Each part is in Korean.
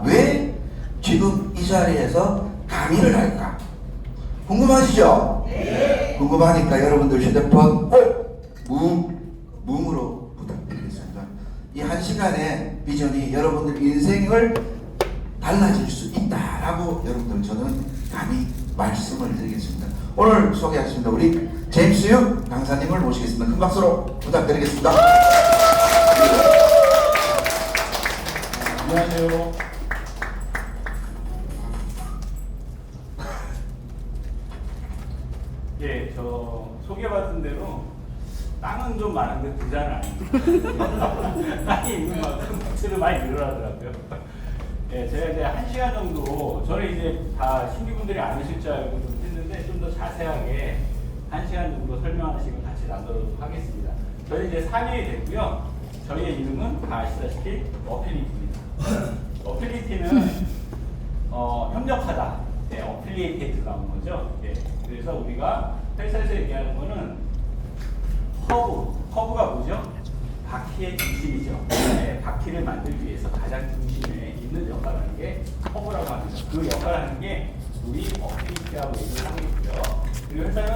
왜 지금 이 자리에서 강의를 할까? 궁금하시죠? 네. 궁금하니까 여러분들 휴대폰 무음으로 부탁드리겠습니다. 이 한 시간의 비전이 여러분들 인생을 달라질 수 있다라고 여러분들 저는 감히 말씀을 드리겠습니다. 오늘 소개하겠습니다. 우리 제임스 유 강사님을 모시겠습니다. 큰 박수로 부탁드리겠습니다. 안녕하세요. 예, 저 소개받은 대로 땅은 좀 많은데 부자는 아닙니다. 땅이 있는 만큼 부채를 많이 늘어나더라고요. 예, 제가 이제 1시간 정도, 저는 이제 다 신규분들이 아니실 줄 알고 좀 했는데 좀 더 자세하게 1시간 정도 설명하는 시간 같이 나누도록 하겠습니다. 저는 이제 3일이 됐고요. 저희의 이름은 다 아시다시피 어필리티입니다. 어필리티는 협력하다. 네, 어필리에이트가 나온 거죠. 네, 그래서 우리가 회사에서 얘기하는 거는 허브가 뭐죠? 바퀴의 중심이죠. 네, 바퀴를 만들기 위해서 가장 중심에 있는 역할을 하는 게 허브라고 합니다. 그 역할을 하는 게 우리 어필리티라고 얘기를 하고 있고요. 그리고 회사는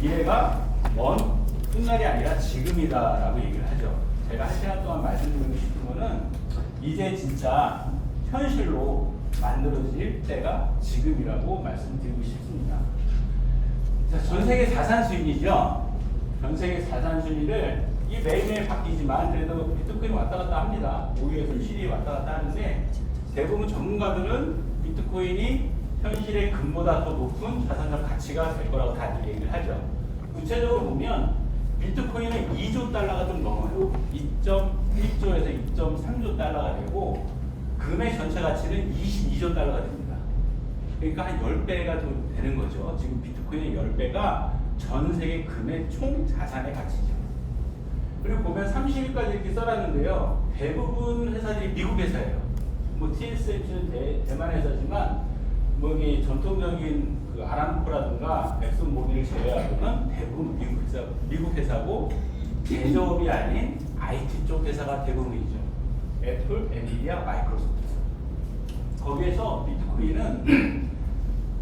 미래가 먼 훗날이 아니라 지금이다라고 얘기를 하죠. 제가 1시간 동안 말씀드리고 싶은 거는 이제 진짜 현실로 만들어질 때가 지금이라고 말씀드리고 싶습니다. 자, 전 세계 자산 순위죠. 전 세계 자산 순위를 이 매일매일 바뀌지만 그래도 비트코인 왔다 갔다 합니다. 5위에서 7위 왔다 갔다 하는데 대부분 전문가들은 비트코인이 현실의 금보다 더 높은 자산적 가치가 될 거라고 다들 얘기를 하죠. 구체적으로 보면 비트코인은 2조 달러가 좀 넘어요. 2.1조에서 2.3조 달러가 되고 금의 전체 가치는 22조 달러가 됩니다. 그러니까 한 10배가 좀 되는 거죠. 지금 비트코인의 10배가 전 세계 금의 총 자산의 가치죠. 그리고 보면 30일까지 이렇게 써놨는데요. 대부분 회사들이 미국 회사예요. 뭐 TSMC는 대만 회사지만 뭐 이게 전통적인 그 아람코라든가 엑슨모빌을 제외하고는 대부분 미국 회사고 제조업이 아닌 IT 쪽 회사가 대부분이죠. 애플, 엔비디아, 마이크로소프트. 거기에서 비트코인은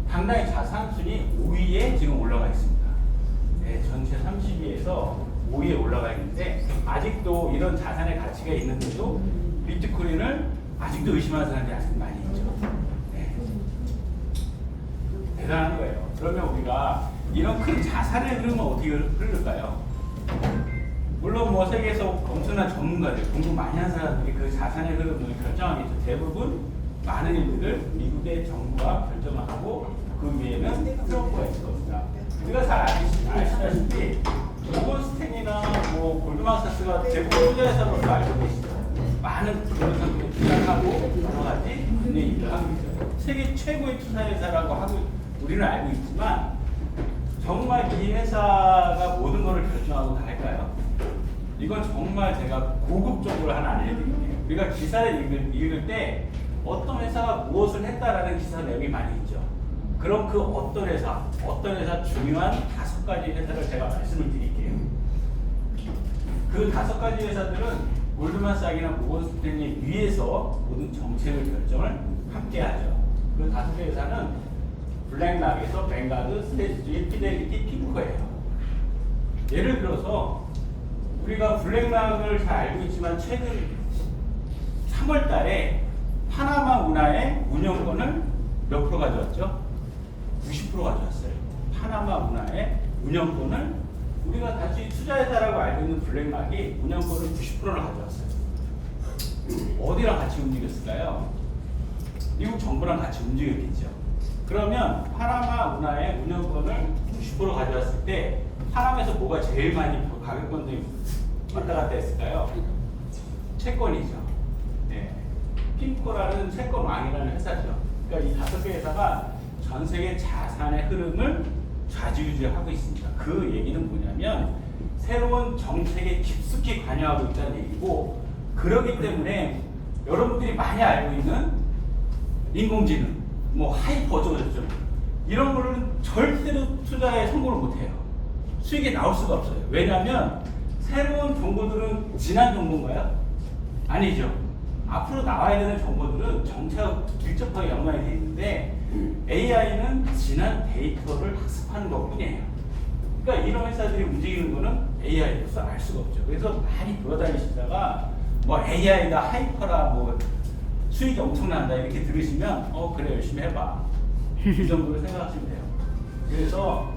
당당히 자산 순위 5위에 지금 올라가 있습니다. 네, 전체 30위에서 5위에 올라가 있는데 아직도 이런 자산의 가치가 있는데도 비트코인을 아직도 의심하는 사람들이 아직 많이 있죠. 네. 대단한 거예요. 그러면 우리가 이런 큰 자산의 흐름은 어떻게 흐를까요? 물론 뭐 세계에서 엄청난 전문가들, 공부 많이 한 사람들이 그 자산의 흐름을 결정하겠죠. 대부분 많은 일들을 미국의 정부가 결정을 하고 그 위에는 트럼프가 있을 겁니다. 우리가 잘 아시다시피 모건스탠이나 뭐 골드만삭스가 대부분 투자회사로서 알고 계시죠. 많은 그런 투자하고 여러 가지 분야 일을 하고 있어요. 세계 최고의 투자회사라고 하고 우리는 알고 있지만 정말 이 회사가 모든 것을 결정하고 다 할까요? 이건 정말 제가 고급적으로 하나 알려드릴게요. 우리가 기사를 읽을 때 어떤 회사가 무엇을 했다라는 기사 내용이 많이 있죠. 그럼 그 어떤 회사 중요한 5가지 회사를 제가 말씀을 드릴게요. 그 5가지 회사들은 골드만삭이나 모건스탠리 위에서 모든 정책을 결정을 함께 하죠. 그 5개 회사는 블랙락에서 뱅가드, 스테이지, 피델리티, 핑코예요. 예를 들어서 우리가 블랙락을 잘 알고 있지만 최근 3월 달에 파나마 운하의 운영권을 몇 프로 가져왔죠? 90% 가져왔어요. 파나마 운하의 운영권을 우리가 다시 투자회사라고 알고 있는 블랙락이 운영권을 90%를 가져왔어요. 어디랑 같이 움직였을까요? 미국 정부랑 같이 움직였겠죠. 그러면 파나마 운하의 운영권을 90% 가져왔을 때 파나마에서 뭐가 제일 많이 가격권들이 왔다 갔다 했을까요? 채권이죠. 네. 핑코라는 채권 왕이라는 회사죠. 그러니까 이 5개 회사가 전 세계 자산의 흐름을 좌지우지하고 있습니다. 그 얘기는 뭐냐면 새로운 정책에 깊숙이 관여하고 있다는 얘기고, 그렇기 때문에 여러분들이 많이 알고 있는 인공지능, 뭐 하이퍼저전 이런 거는 절대로 투자에 성공을 못해요. 수익이 나올 수가 없어요. 왜냐하면 새로운 정보들은 지난 정보인가요? 아니죠. 앞으로 나와야 되는 정보들은 정치하고 밀접하게 연관이 되어 있는데 AI는 지난 데이터를 학습하는 것뿐이에요. 그러니까 이런 회사들이 움직이는 거는 AI로서 알 수가 없죠. 그래서 많이 돌아다니시다가 뭐 AI다, 하이퍼라, 뭐 수익이 엄청난다 이렇게 들으시면 그래 열심히 해봐. 이 정도로 생각하시면 돼요. 그래서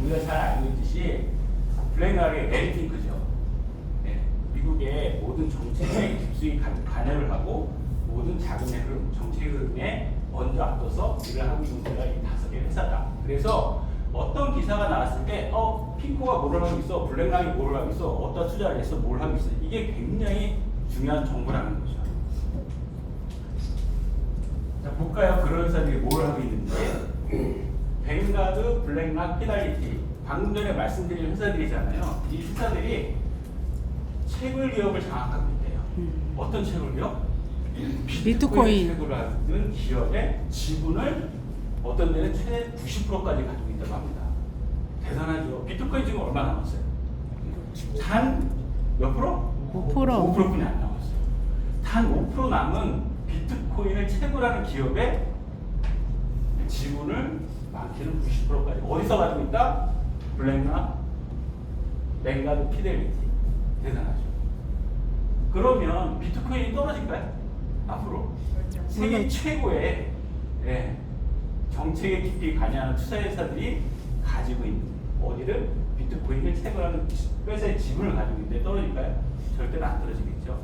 우리가 잘 알고 있듯이 블랙락의 멜팅크죠. 네, 미국의 모든 정책에 깊숙이 관여를 하고 모든 자금의 흐름, 정책 흐름에 먼저 앞서서 일을 하고 있는 데가 이 5개 회사다. 그래서 어떤 기사가 나왔을 때 핑코가 뭘 하고 있어, 블랙락이 뭘 하고 있어, 어디다 투자를 했어, 뭘 하고 있어, 이게 굉장히 중요한 정보라는 거죠. 자, 볼까요? 그런 회사들이 뭘 하고 있는지. 뱅가드, 블랙락, 피달리티, 방금 전에 말씀드린 회사들이잖아요. 이 회사들이 채굴 기업을 장악하고 있대요. 어떤 채굴 기업? 비트코인 채굴을 하는 기업의 지분을 어떤 데는 최대 90%까지 가지고 있다고 합니다. 대단하죠. 비트코인 지금 얼마 남았어요? 단 몇 프로? 5%. 5%뿐이 안 남았어요. 단 5% 남은 비트코인을 채굴하는 기업의 지분을 많게는 90%까지 어디서 가지고 있다? 블랙락, 뱅가드, 피델리티. 대단하죠. 그러면 비트코인이 떨어질까요? 앞으로? 세계 최고의 정책에 깊이 관여하는 투자회사들이 가지고 있는 어디를 비트코인을 채굴하는 회사의 지분을 가지고 있는데 떨어질까요? 절대로 안 떨어지겠죠.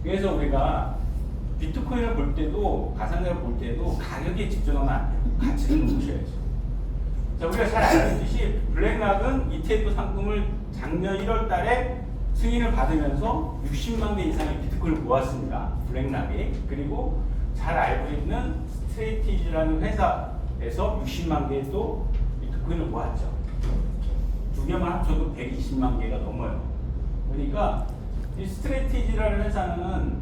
그래서 우리가 비트코인을 볼 때도 가상자를 볼 때도 가격에 집중하면 안 돼요. 가치를 보셔야죠. 자, 우리가 잘 알고 있듯이 블랙락은 ETF 상품을 작년 1월 달에 승인을 받으면서 60만 개 이상의 비트코인을 모았습니다. 블랙락이. 그리고 잘 알고 있는 스트레이티지라는 회사에서 60만 개의 또 비트코인을 모았죠. 두 개만 합쳐도 120만 개가 넘어요. 그러니까 이 스트레이티지라는 회사는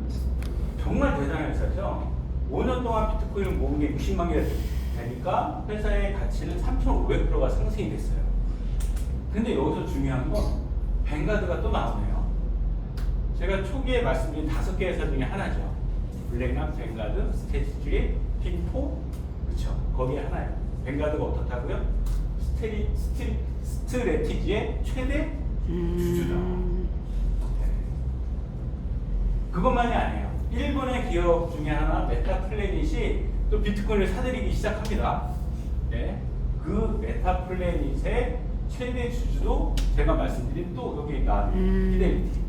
정말 대단한 회사죠. 5년 동안 비트코인을 모은 게 60만 개가 되니까 회사의 가치는 3,500%가 상승이 됐어요. 근데 여기서 중요한 건 뱅가드가 또 나오네요. 제가 초기에 말씀드린 5개 회사 중에 하나죠. 블랙락, 뱅가드, 스테이트리, 핑포, 그렇죠. 거기에 하나예요. 뱅가드가 어떻다고요? 스트레티지의 최대 주주다. 그것만이 아니에요. 일본의 기업 중에 하나 메타플래닛이 또 비트코인을 사들이기 시작합니다. 네. 그 메타플래닛의 최대 주주도 제가 말씀드린 또 여기 나온 피델리티.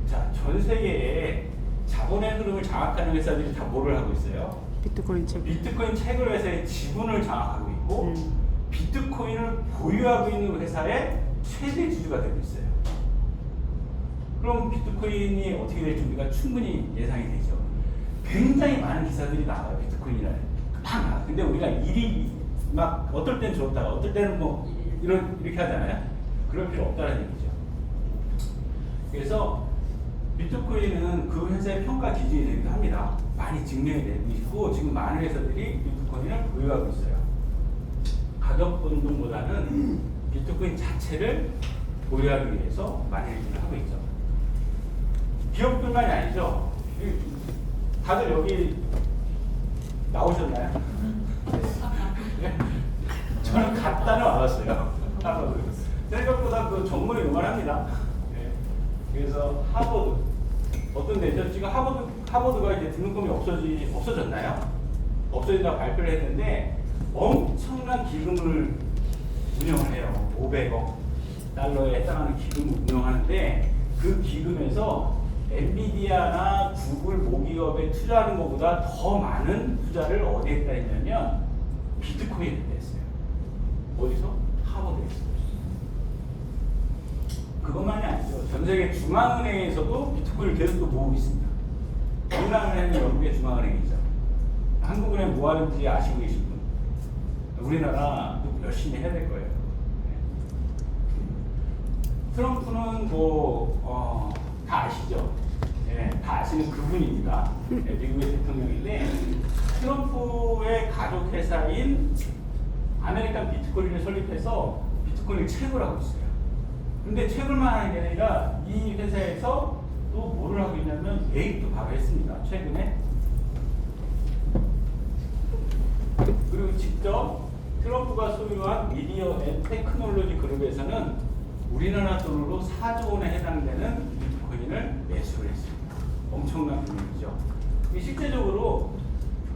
자, 전 세계에 자본의 흐름을 장악하는 회사들이 다 뭐를 하고 있어요? 비트코인 책. 비트코인 채굴 회사의 지분을 장악하고 있고 비트코인을 보유하고 있는 회사의 최대 주주가 되고 있어요. 그럼 비트코인이 어떻게 될지 우리가 충분히 예상이 되죠. 굉장히 많은 기사들이 나와요. 비트코인이라는 막 나와. 근데 우리가 일이 막 어떨 땐 좋다가 어떨 때는 뭐 이렇게 하잖아요. 그럴 필요 없다는 얘기죠. 그래서 비트코인은 그 회사의 평가 기준이 되기도 합니다. 많이 증명이 되고 있고 지금 많은 회사들이 비트코인을 보유하고 있어요. 가격 변동보다는 비트코인 자체를 보유하기 위해서 많은 일을 하고 있죠. 기업뿐만이 아니죠. 다들 여기 나오셨나요? 네. 저는 갔다는 와봤어요. 생각보다 그 전문이 요만합니다. 네. 그래서 하버드 어떤 데죠? 지금 하버드가 이제 등록금이 없어졌나요? 없어진다고 발표를 했는데 엄청난 기금을 운영을 해요. 500억 달러에 해당하는 기금을 운영하는데 그 기금에서 엔비디아나 구글 모기업에 투자하는 것보다 더 많은 투자를 어디에 했다 했냐면 비트코인에 했어요. 어디서? 하버드에서. 그것만이 아니죠. 전 세계 중앙은행에서도 비트코인을 계속 또 모으고 있습니다. 우리나라는 영국의 중앙은행이죠. 한국은행 뭐 하는지 아시고 계신 분? 우리나라도 열심히 해야 될 거예요. 트럼프는 다 아시죠? 네, 다 아시는 그분입니다. 네, 미국의 대통령인데 트럼프의 가족 회사인 아메리칸 비트코인을 설립해서 비트코인을 채굴하고 있어요. 근데 채굴만 하는 게 아니라 이 회사에서 또 또 뭐를 하겠냐면 개입도 바로 했습니다. 최근에. 그리고 직접 트럼프가 소유한 미디어 앤 테크놀로지 그룹에서는 우리나라 돈으로 4조 원에 해당되는 비트코인을 매수를 했습니다. 엄청난 금액이죠. 실제적으로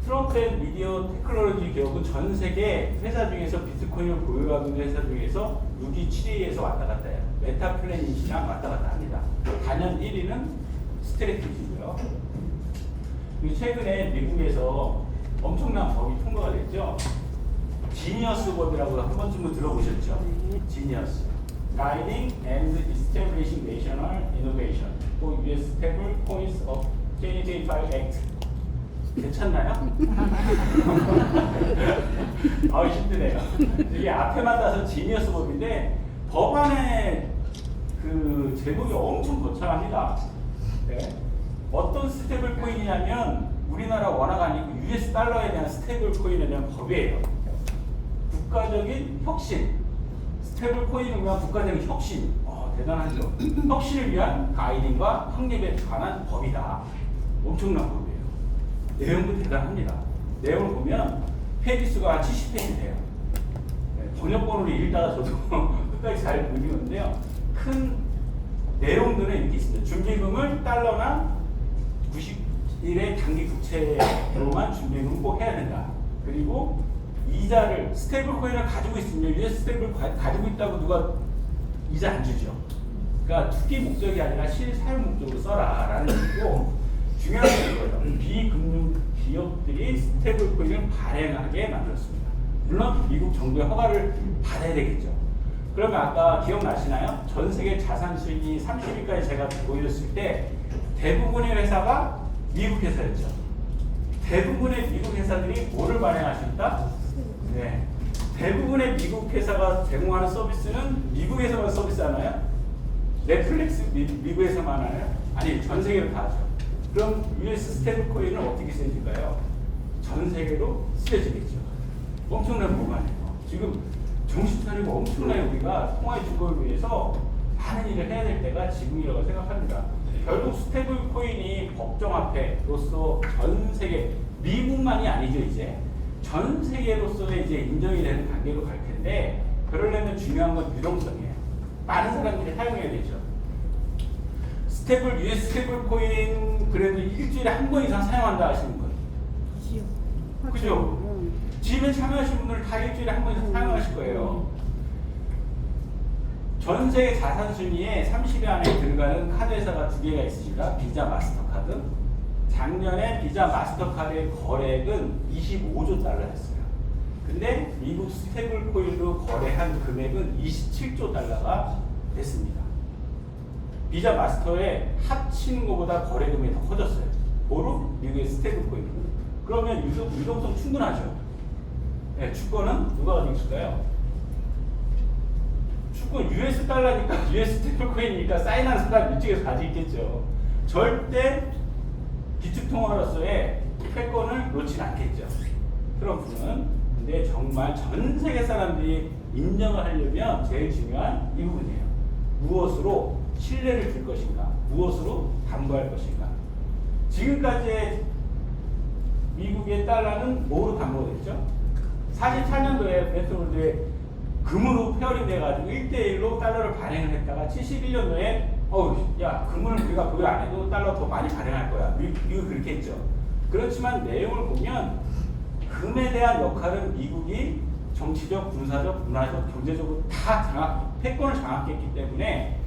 트럼프의 미디어 테크놀로지 기업은 전 세계 회사 중에서 비트코인을 보유하고 있는 회사 중에서 6위, 7위에서 왔다 갔다 해요. 메타플래닛이랑 왔다 갔다 합니다. 단연 1위는 스트래티지고요. 최근에 미국에서 엄청난 법이 통과가 됐죠. 지니어스 법이라고 한 번쯤은 들어보셨죠? 지니어스. Guiding and Establishing National Innovation for U.S. Stable Coins of 2025 Act. 괜찮나요? 힘드네요. 이게 앞에만 따서 지니어스 법인데 법안의 그 제목이 엄청 거창합니다. 네. 어떤 스테이블 코인이냐면 우리나라 원화가 아니고 US 달러에 대한 스테이블 코인에 대한 법이에요. 국가적인 혁신. 스테이블 코인을 위한 국가적인 혁신. 대단하죠. 혁신을 위한 가이딩과 확립에 관한 법이다. 엄청난 법이에요. 내용도 대단합니다. 내용을 보면 페이지수가 70페이지 돼요. 번역본으로 읽다가 저도 끝까지 잘 못 읽었는데요. 큰 내용들은 이렇게 있습니다. 준비금을 달러나 90일의 단기 국채로만 준비금을 꼭 해야 된다. 그리고 이자를 스테이블 코인을 가지고 있으면 US 스테이블 가지고 있다고 누가 이자 안 주죠. 그러니까 투기 목적이 아니라 실사용 목적으로 써라라는 얘기고 중요한 건 이거예요. 비금융 기업들이 스테이블 코인을 발행하게 만들었습니다. 물론 미국 정부의 허가를 받아야 되겠죠. 그러면 아까 기억나시나요? 전 세계 자산 수익이 30위까지 제가 보여줬을 때 대부분의 회사가 미국 회사였죠. 대부분의 미국 회사들이 뭐를 발행하셨다? 네. 대부분의 미국 회사가 제공하는 서비스는 미국에서만 서비스하나요? 넷플릭스 미국에서만 하나요? 아니, 전 세계로 다 하죠. 그럼 US 스테이블 코인은 어떻게 쓰여질까요? 전 세계로 쓰여지겠죠. 엄청난 보관이에요. 지금 정신 차리고 엄청나게 우리가 통화의 주거를 위해서 많은 일을 해야 될 때가 지금이라고 생각합니다. 결국 스테이블 코인이 법정 화폐로서 전 세계, 미국만이 아니죠, 이제. 전 세계로서의 이제 인정이 되는 단계로 갈 텐데, 그러려면 중요한 건 유동성이에요. 많은 사람들이 사용해야 되죠. US 스테이블 코인 그래도 일주일에 한 번 이상 사용한다 하시는 분. 그죠? 집에 참여하신 분들 다 일주일에 한 번 이상 사용하실 거예요. 전 세계 자산 순위에 30위 안에 들어가는 카드 회사가 2개가 있습니다. 비자, 마스터카드. 작년에 비자, 마스터카드의 거래액은 25조 달러였어요. 근데 미국 스테이블 코인으로 거래한 금액은 27조 달러가 됐습니다. 비자, 마스터에 합치는 것보다 거래 금액이 더 커졌어요. 뭐로? 미국의 스테이블 코인. 그러면 유동성 충분하죠. 네, 주권은 누가 가지고 있을까요? 주권 US 달러니까 US 스테이블 코인이니까 사인한 사람 이쪽에서 가지고 있겠죠. 절대 기축통화로서의 패권을 놓치는 않겠죠. 트럼프는. 근데 정말 전 세계 사람들이 인정을 하려면 제일 중요한 이 부분이에요. 무엇으로 신뢰를 줄 것인가? 무엇으로 담보할 것인가? 지금까지의 미국의 달러는 뭐로 담보됐죠? 44년도에 베트롤드에 금으로 페어링 돼가지고 1대1로 달러를 발행을 했다가 71년도에 야, 금을 우리가 보유 안 해도 달러 더 많이 발행할 거야. 미국이 그렇게 했죠. 그렇지만 내용을 보면 금에 대한 역할은 미국이 정치적, 군사적, 문화적, 경제적으로 다 패권을 장악했기 때문에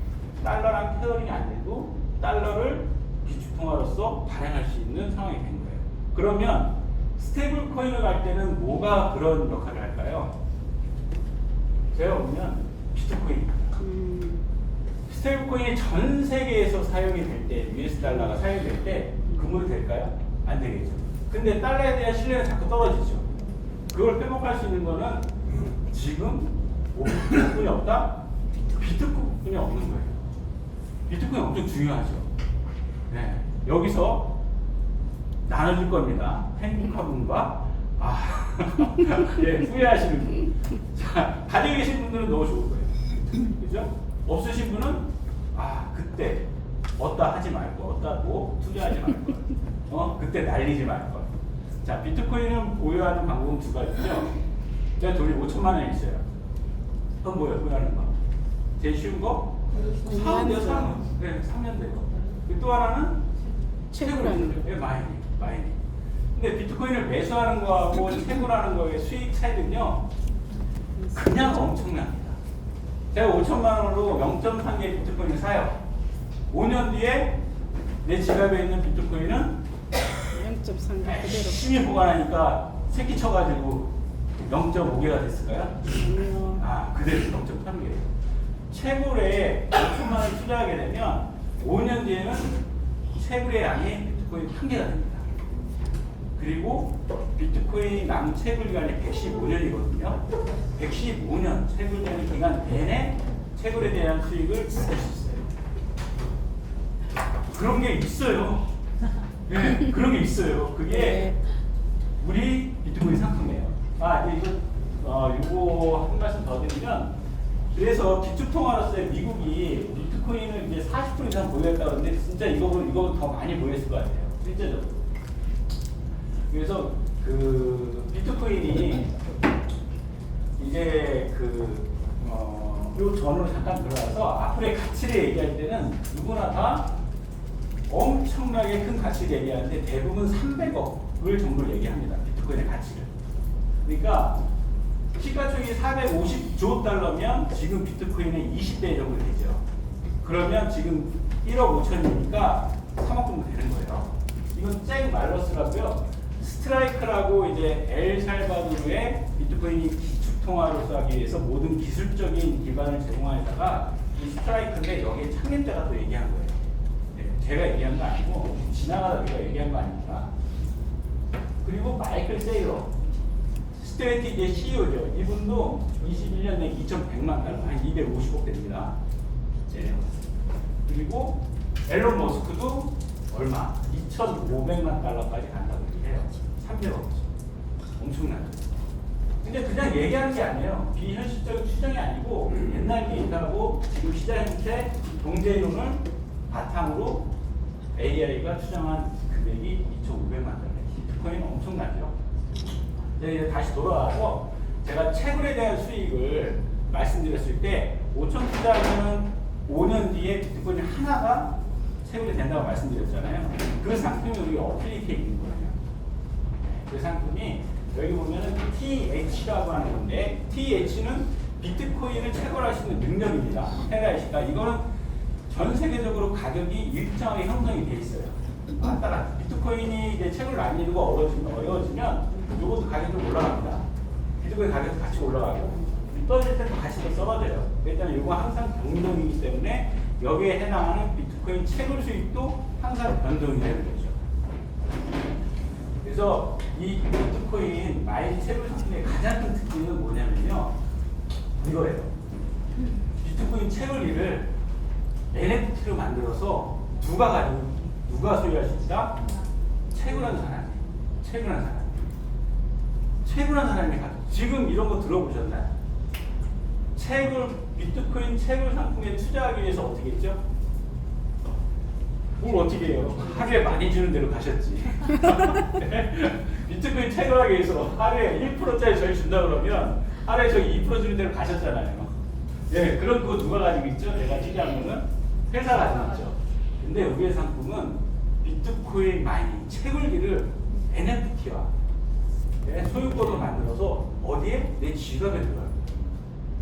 달러랑 페어링이 안 돼도 달러를 기축통화로서 발행할 수 있는 상황이 된 거예요. 그러면 스테이블 코인을 갈 때는 뭐가 그런 역할을 할까요? 제가 보면 비트코인입니다. 스테이블 코인이 전 세계에서 사용이 될 때, US 달러가 사용이 될 때 금으로 될까요? 안 되겠죠. 근데 달러에 대한 신뢰가 자꾸 떨어지죠. 그걸 회복할 수 있는 거는 지금 비트코인이 없다? 비트코인이 없는 거예요. 비트코인 엄청 중요하죠. 네. 여기서 나눠줄 겁니다. 행복한 분과 예, 후회하시는 분. 자, 가지고 계신 분들은 너무 좋을 거예요. 그죠? 없으신 분은 그때 얻다 하지 말고 얻다 뭐 투자하지 말고 그때 날리지 말고. 자, 비트코인은 보유하는 방법은 두 가지죠. 제가 돈이 5천만 원 있어요. 그럼 뭐예요? 보유하는 거. 제일 쉬운 거? 사면 돼요, 사면. 네, 사면 돼요. 또 하나는 채굴하는 거예요. 마이닝. 근데 비트코인을 매수하는 거하고 채굴하는 거의 수익 차이는요, 그냥 엄청납니다. 제가 5천만 원으로 0.3개 비트코인을 사요. 5년 뒤에 내 지갑에 있는 비트코인은 0.3개 그대로. 열심히 보관하니까 새끼 쳐가지고 0.5개가 됐을까요? 아니요. 그대로 0.3개예요. 채굴에 5천만 원 투자하게 되면 5년 뒤에는 채굴의 양이 비트코인 1개가 됩니다. 그리고 비트코인 남은 채굴 기간이 115년이거든요. 115년 채굴되는 기간 내내 채굴에 대한 수익을 받을 수 있어요. 그런 게 있어요. 네, 그런 게 있어요. 그게 네. 우리 비트코인 상품이에요. 이거 한 말씀 더 드리면, 그래서 기축통화로서의 미국이 비트코인을 이제 40% 이상 보유했다고 하는데, 진짜 이거 더 많이 보유했을 것 같아요. 실제적으로. 그래서 그 비트코인이 이제 요 전으로 잠깐 들어가서 앞으로의 가치를 얘기할 때는 누구나 다 엄청나게 큰 가치를 얘기하는데 대부분 300억을 정도를 얘기합니다. 비트코인의 가치를. 그러니까 시가총액이 450조 달러면 지금 비트코인의 20배 정도 되죠. 그러면 지금 1억 5천이니까 3억 정도 되는 거예요. 이건 잭 말러스라고요. 스트라이크라고 이제 엘살바도르의 비트코인이 기축통화로서 하기 위해서 모든 기술적인 기반을 제공하다가 이 스트라이크인데 여기에 창립자가 또 얘기한 거예요. 제가 얘기한 거 아니고 지나가다 내가 얘기한 거 아닙니다. 그리고 마이클 세이러 스트레티지의 CEO죠. 이분도 21년 내 2,100만 달러, 한 250억 됩니다. 네. 그리고 앨런 머스크도 얼마? 2,500만 달러까지 간다고 해요. 300억. 엄청나죠. 근데 그냥 얘기하는 게 아니에요. 비현실적인 추정이 아니고 옛날 데이터하고 지금 시장 형태 경제이론을 바탕으로 AI가 추정한 금액이 2,500만 달러. 비트코인은 엄청나죠. 이제 다시 돌아와서 제가 채굴에 대한 수익을 말씀드렸을 때 5천 투자하면 5년 뒤에 비트코인 하나가 채굴이 된다고 말씀드렸잖아요. 그 상품이 우리 어플리케이션에 있는 거예요. 그 상품이 여기 보면은 TH라고 하는 건데 TH는 비트코인을 채굴할 수 있는 능력입니다. 테라이시가 이거는 전 세계적으로 가격이 일정하게 형성이 돼 있어요. 따라 비트코인이 이제 채굴을 안 이루고 어려워지면 이것도 가격이 좀 올라갑니다. 비트코인 가격도 같이 올라가고 떨어질 때도 같이 또 떨어져요. 일단 이거 항상 변동이기 때문에 여기에 해당하는 비트코인 채굴 수익도 항상 변동이 되는 거죠. 그래서 이 비트코인 마인 채굴 상품의 가장 큰 특징은 뭐냐면요, 이거예요. 비트코인 채굴기를 NFT로 만들어서 누가 소유할 수 있다? 채굴한 사람이. 채굴한 사람이 가져. 지금 이런 거 들어보셨나요? 비트코인 채굴 상품에 투자하기 위해서 어떻게 했죠? 뭘 어떻게 해요? 하루에 많이 주는 대로 가셨지. 비트코인 채굴하기 위해서 하루에 1%짜리 저희 준다 그러면 하루에 저희 2% 주는 대로 가셨잖아요. 네, 그런 거 누가 가지고 있죠? 내가 취재한 거는 회사 가지고 있죠. 근데 우리의 상품은 비트코인 마이닝 채굴기를 NFT와 소유권으로 만들어서 어디에? 내 지갑에 들어가요.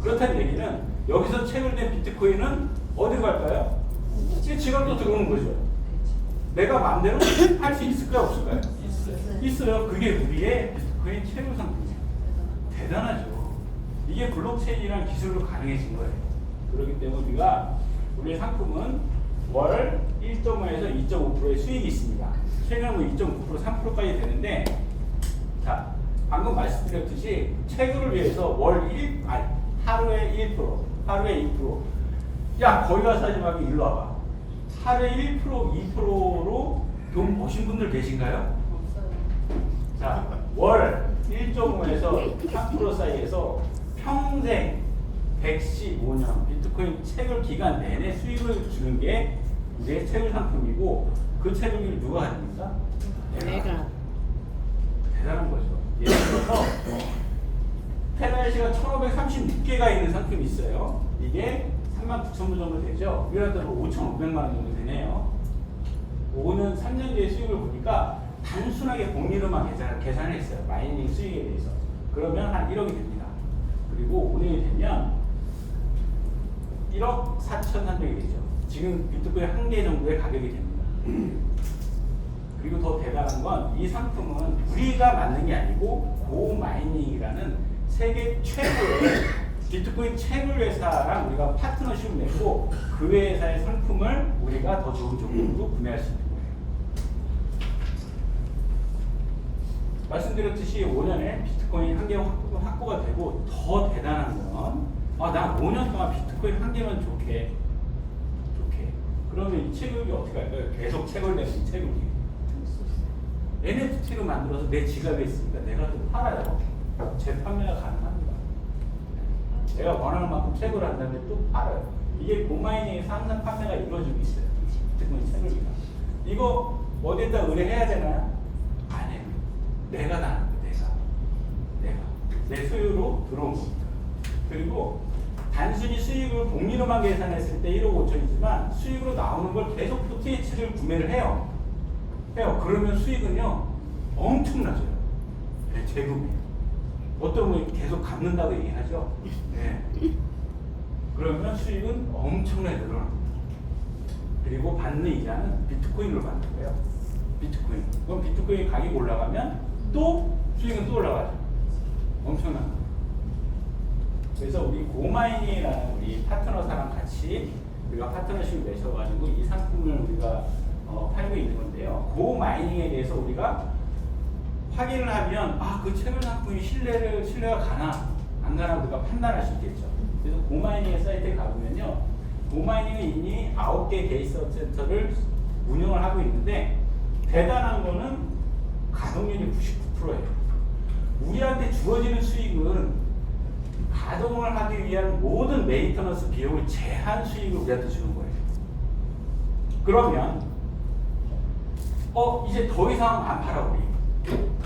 그렇다는 얘기는 여기서 채굴된 비트코인은 어디로 갈까요? 제 지갑도 들어오는 거죠. 내가 마음대로 할 수 있을까요? 없을까요? 있어요. 그게 우리의 비트코인 채굴 상품이에요. 대단하죠. 이게 블록체인이라는 기술로 가능해진 거예요. 그렇기 때문에 우리의 상품은 월 1.5에서 2.5%의 수익이 있습니다. 최근에 2.9%, 3%까지 되는데, 자, 방금 말씀드렸듯이 채굴을 위해서 하루에 1%, 하루에 2%. 야, 거기 가서 하지 말고 일로 와봐. 하루에 1%, 2%로 돈 버신 분들 계신가요? 없어요. 자, 월 1.5에서 3% 사이에서 평생 115년 비트코인 채굴 기간 내내 수익을 주는 게 이게 채굴 상품이고 그 채굴기를 누가 가집니까? 내가 대단한 거죠. 예를 들어서 테라이시가 1536개가 있는 상품이 있어요. 이게 39,000부 정도 되죠. 우리나라로 5,500만 원 정도 되네요. 5년 3년 뒤의 수익을 보니까 단순하게 복리로만 계산을 했어요. 마이닝 수익에 대해서. 그러면 한 1억이 됩니다. 그리고 5년이 되면 1억 4,300이 되죠. 지금 비트코인 1개 정도의 가격이 됩니다. 그리고 더 대단한 건 이 상품은 우리가 만든 게 아니고 고마이닝이라는 세계 최고의 비트코인 채굴 회사랑 우리가 파트너십을 맺고 그 회사의 상품을 우리가 더 좋은 종목으로 구매할 수 있는 거예요. 말씀드렸듯이 5년에 비트코인 1개 확보가 되고 더 대단한 건 나 5년 동안 비트코인 1개만 좋게 그러면 이 채굴이 어떻게 할까요? 계속 채굴되는 이 채굴이 NFT로 만들어서 내 지갑에 있으니까 내가 또 팔아요. 재판매가 가능합니다. 내가 원하는 만큼 채굴을 한 다음에 또 팔아요. 이게 고마이닝에서 항상 판매가 이루어지고 있어요. 비트코인 채굴기가. 이거 어디에다 의뢰해야 되나요? 안 해요. 내가 나는 거, 내가. 내 소유로 들어온 겁니다. 그리고 단순히 수익을 복리로만 계산했을 때 1억 5천이지만 수익으로 나오는 걸 계속 PTH를 구매를 해요. 그러면 수익은요 엄청나져요. 네, 재구매. 어떤 분이 계속 갚는다고 얘기하죠. 네. 그러면 수익은 엄청나게 늘어납니다. 그리고 받는 이자는 비트코인으로 받는 거예요. 비트코인. 그럼 비트코인 가격이 올라가면 또 수익은 또 올라가죠. 엄청난 거예요. 그래서 우리 고마이닝이라는 우리 파트너사랑 같이 우리가 파트너십을 맺어가지고 이 상품을 우리가 팔고 있는 건데요. 고마이닝에 대해서 우리가 확인을 하면 그 채굴 상품이 신뢰가 가나 안 가나 우리가 판단할 수 있겠죠. 그래서 고마이닝의 사이트에 가보면요. 고마이닝은 이미 9개 데이터 센터를 운영을 하고 있는데 대단한 거는 가동률이 99%예요. 우리한테 주어지는 수익은 가동을 하기 위한 모든 메인터넌스 비용을 제한 수익을 우리한테 주는 거예요. 그러면 이제 더 이상 안 팔아 우리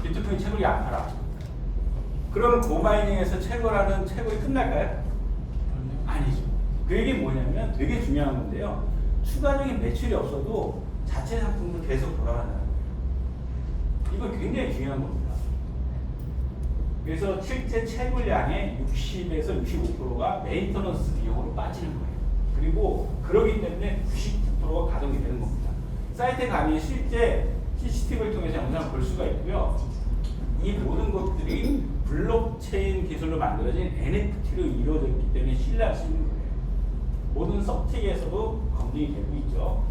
비트코인 채굴이 안 팔아. 그러면 고마이닝에서 채굴하는 채굴이 끝날까요? 아니죠. 그 얘기 뭐냐면 되게 중요한 건데요. 추가적인 매출이 없어도 자체 상품은 계속 돌아간다는 거예요. 이거 굉장히 중요한 겁니다. 그래서 실제 채굴량의 60에서 65%가 메인터넌스 비용으로 빠지는 거예요. 그리고 그러기 때문에 99%가 가동이 되는 겁니다. 사이트에 가면 실제 CCTV를 통해서 영상을 볼 수가 있고요. 이 모든 것들이 블록체인 기술로 만들어진 NFT로 이루어졌기 때문에 신뢰할 수 있는 거예요. 모든 서틱에서도 검증이 되고 있죠.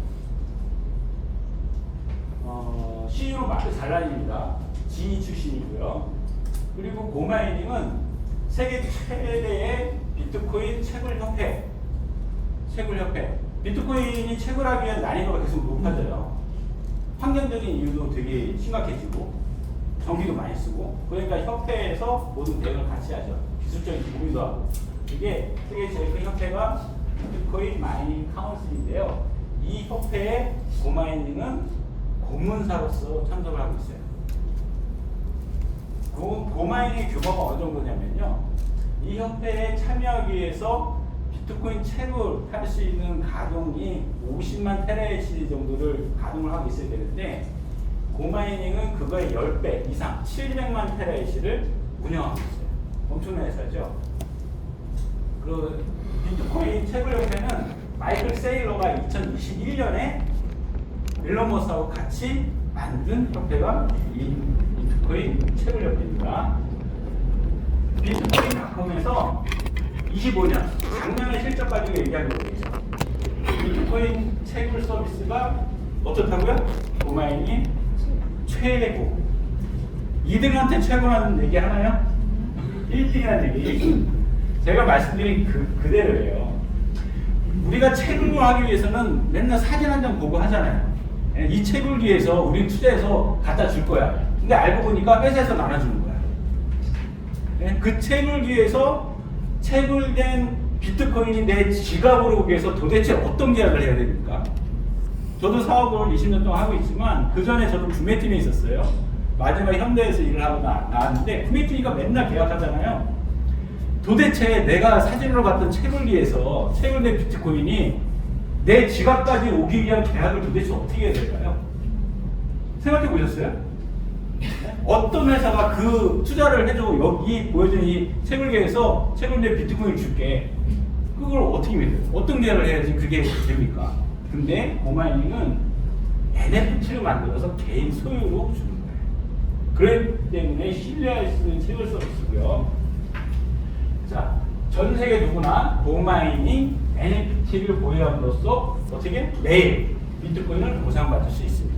CEO로 마크 잘라입니다. GE 출신이고요. 그리고 고마이닝은 세계 최대의 비트코인 채굴협회. 비트코인이 채굴하기 위한 난이도가 계속 높아져요. 환경적인 이유도 되게 심각해지고 전기도 많이 쓰고 그러니까 협회에서 모든 대응을 같이 하죠. 기술적인 고민도 하고. 이게 세계 제일 큰 협회가 비트코인 마이닝 카운슬인데요. 이 협회의 고마이닝은 고문사로서 참석을 하고 있어요. 고마이닝의 규모가 어느 정도냐면요. 이 협회에 참여하기 위해서 비트코인 채굴할 수 있는 가동이 50만 테라헤시 정도를 가동을 하고 있어야 되는데 고마이닝은 그거의 10배 이상 700만 테라헤시를 운영하고 있어요. 엄청난 회사죠. 그 비트코인 채굴협회는 마이클 세일러가 2021년에 일론 머스크하고 같이 만든 협회가 이 비트코인 채굴협회입니다. 비트코인닷컴에서 25년 작년의 실적 가지고 얘기하는 거예요. 비트코인 채굴 서비스가 어떻다고요? 고마이닝 최고. 2등한테 최고라는 얘기 하나요? 1등이라는 얘기. 제가 말씀드린 그대로예요. 우리가 채굴을 하기 위해서는 맨날 사진 한 장 보고 하잖아요. 이 채굴기에서 우리는 투자해서 갖다 줄 거야. 근데 알고 보니까 회사에서 나눠주는 거야. 그 채굴기에서 채굴된 비트코인이 내 지갑으로 오기 위해서 도대체 어떤 계약을 해야 됩니까? 저도 사업을 20년 동안 하고 있지만 그 전에 저도 구매팀에 있었어요. 마지막에 현대에서 일을 하고 나왔는데 구매팀이니까 맨날 계약하잖아요. 도대체 내가 사진으로 봤던 채굴기에서 채굴된 비트코인이 내 지갑까지 오기 위한 계약을 도대체 어떻게 해야 될까요? 생각해 보셨어요? 어떤 회사가 그 투자를 해줘 여기 보여준 이 채굴기에서 채굴된 비트코인을 줄게. 그걸 어떻게 해야 돼요? 어떤 계약을 해야지 그게 됩니까? 근데 고마이닝은 NFT를 만들어서 개인 소유로 주는 거예요. 그렇기 때문에 신뢰할 수 있는 채굴 서비스고요. 자, 전 세계 누구나 고마이닝 NFT를 보유함으로써 어떻게 매일 비트코인을 보상받을 수 있습니다.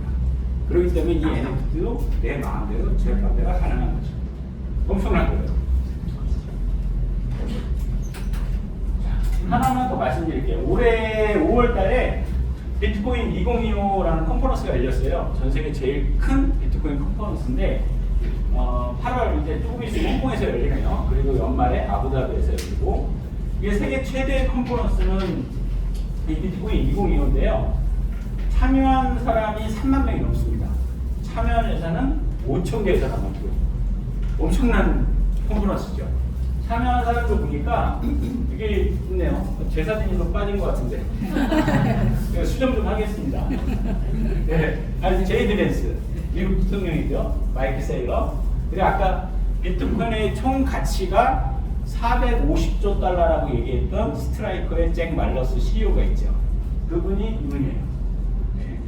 그렇기 때문에 이 NFT도 내 마음대로 재판매가 가능한 거죠. 엄청난 거예요. 하나만 더 말씀드릴게요. 올해 5월 달에 비트코인 2025라는 컨퍼런스가 열렸어요. 전 세계 제일 큰 비트코인 컨퍼런스인데 8월 이제 조금 있으면 홍콩에서 열리네요. 그리고 연말에 아부다비에서 열리고 이게 세계 최대 컨퍼런스는 이 비트코인 2025인데요. 참여한 사람이 3만 명이 넘습니다. 참여한 회사는 5천 개 회사가 넘고요. 엄청난 컨퍼런스죠. 참여한 사람들 보니까 이게 있네요. 제 사진이 좀 빠진 것 같은데. 제가 수정 좀 하겠습니다. 네, 아니 제이드 벤스 미국 부통령이죠. 마이크 세일러. 그리고 아까 비트코인의 총 가치가 450조 달러라고 얘기했던 스트라이커의 잭 말러스 CEO가 있죠. 그분이 이분이에요. 네.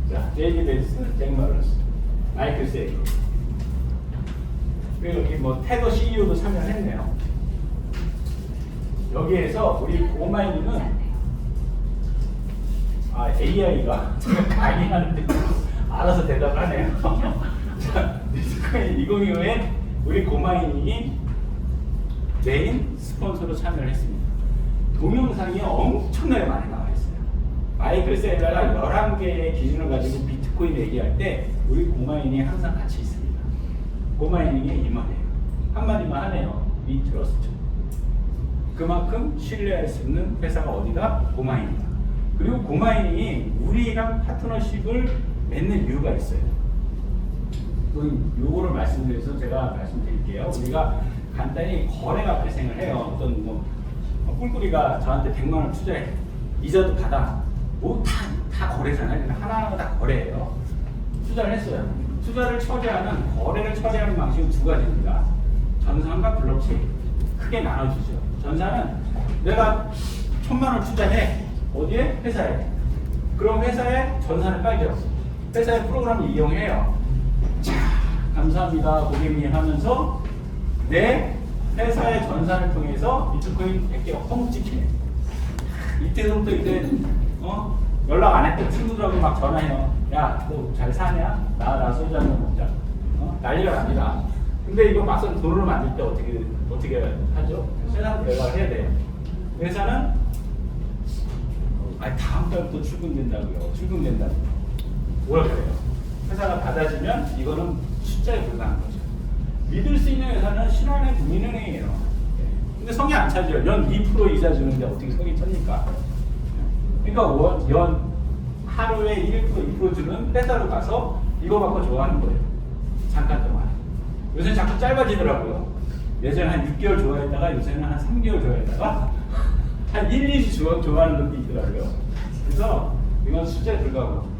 자, 제이드 벤스, 잭 말러스, 마이크 세일러. 그리고 여기 뭐 테더 CEO도 참여를 했네요. 여기에서 우리 고마이님은 AI가 제가 강의하는데 알아서 대답하네요. 자, 비트코인 2025에 우리 고마이님이 메인 스폰서로 참여를 했습니다. 동영상이 엄청나게 많이 나와 있어요. 마이클 세일러가 11개의 기준을 가지고 비트코인 얘기할 때 우리 고마이님이 항상 같이 있습니다. 고마이닝의 임원이에요. 한마디만 하네요. We trust. 그만큼 신뢰할 수 있는 회사가 어디다? 고마이닝이다. 그리고 고마이닝이 우리랑 파트너십을 맺는 이유가 있어요. 요거를 말씀드려서 제가 말씀드릴게요. 우리가 간단히 거래가 발생을 해요. 어떤 꿀꿀이가 저한테 100만 원 투자해. 이자도 받아. 뭐 다 거래잖아요. 하나하나 다 거래예요. 투자를 했어요. 투자를 처리하는, 거래를 처리하는 방식은 두 가지입니다. 전산과 블록체인. 크게 나눠주죠. 전산은 내가 1000만 원 투자해. 어디에? 회사에. 그럼 회사에 전산을 빨죠. 회사의 프로그램을 이용해요. 자, 감사합니다 고객님 하면서 내 회사의 전산을 통해서 비트코인 100개 펑 찍히네. 이때부터 이제 연락 안 했던 친구들하고 막 전화해요. 야, 너 잘 사냐? 나 소주 한잔 먹자. 난리가 납니다. 근데 이거 막상 돈을 만들 때 어떻게 하죠? 회사한테 연락을 해야 돼요. 회사는 다음 달부터 출근된다고요. 뭐라 그래요? 회사가 닫아지면 이거는 숫자에 불과한 거죠. 믿을 수 있는 회사는 신한은행, 국민은행이에요. 근데 성이 안 차죠. 연 2% 이자 주는데 어떻게 성이 찹니까? 그러니까 연 하루에 1%, 2% 주는 회사로 가서 이거 받고 좋아하는 거예요. 잠깐 동안. 요새 자꾸 짧아지더라고요. 예전에 한 6개월 좋아했다가 요새는 한 3개월 좋아했다가 한 1, 2주 좋아하는 것도 있더라고요. 그래서 이건 숫자에 불과하고.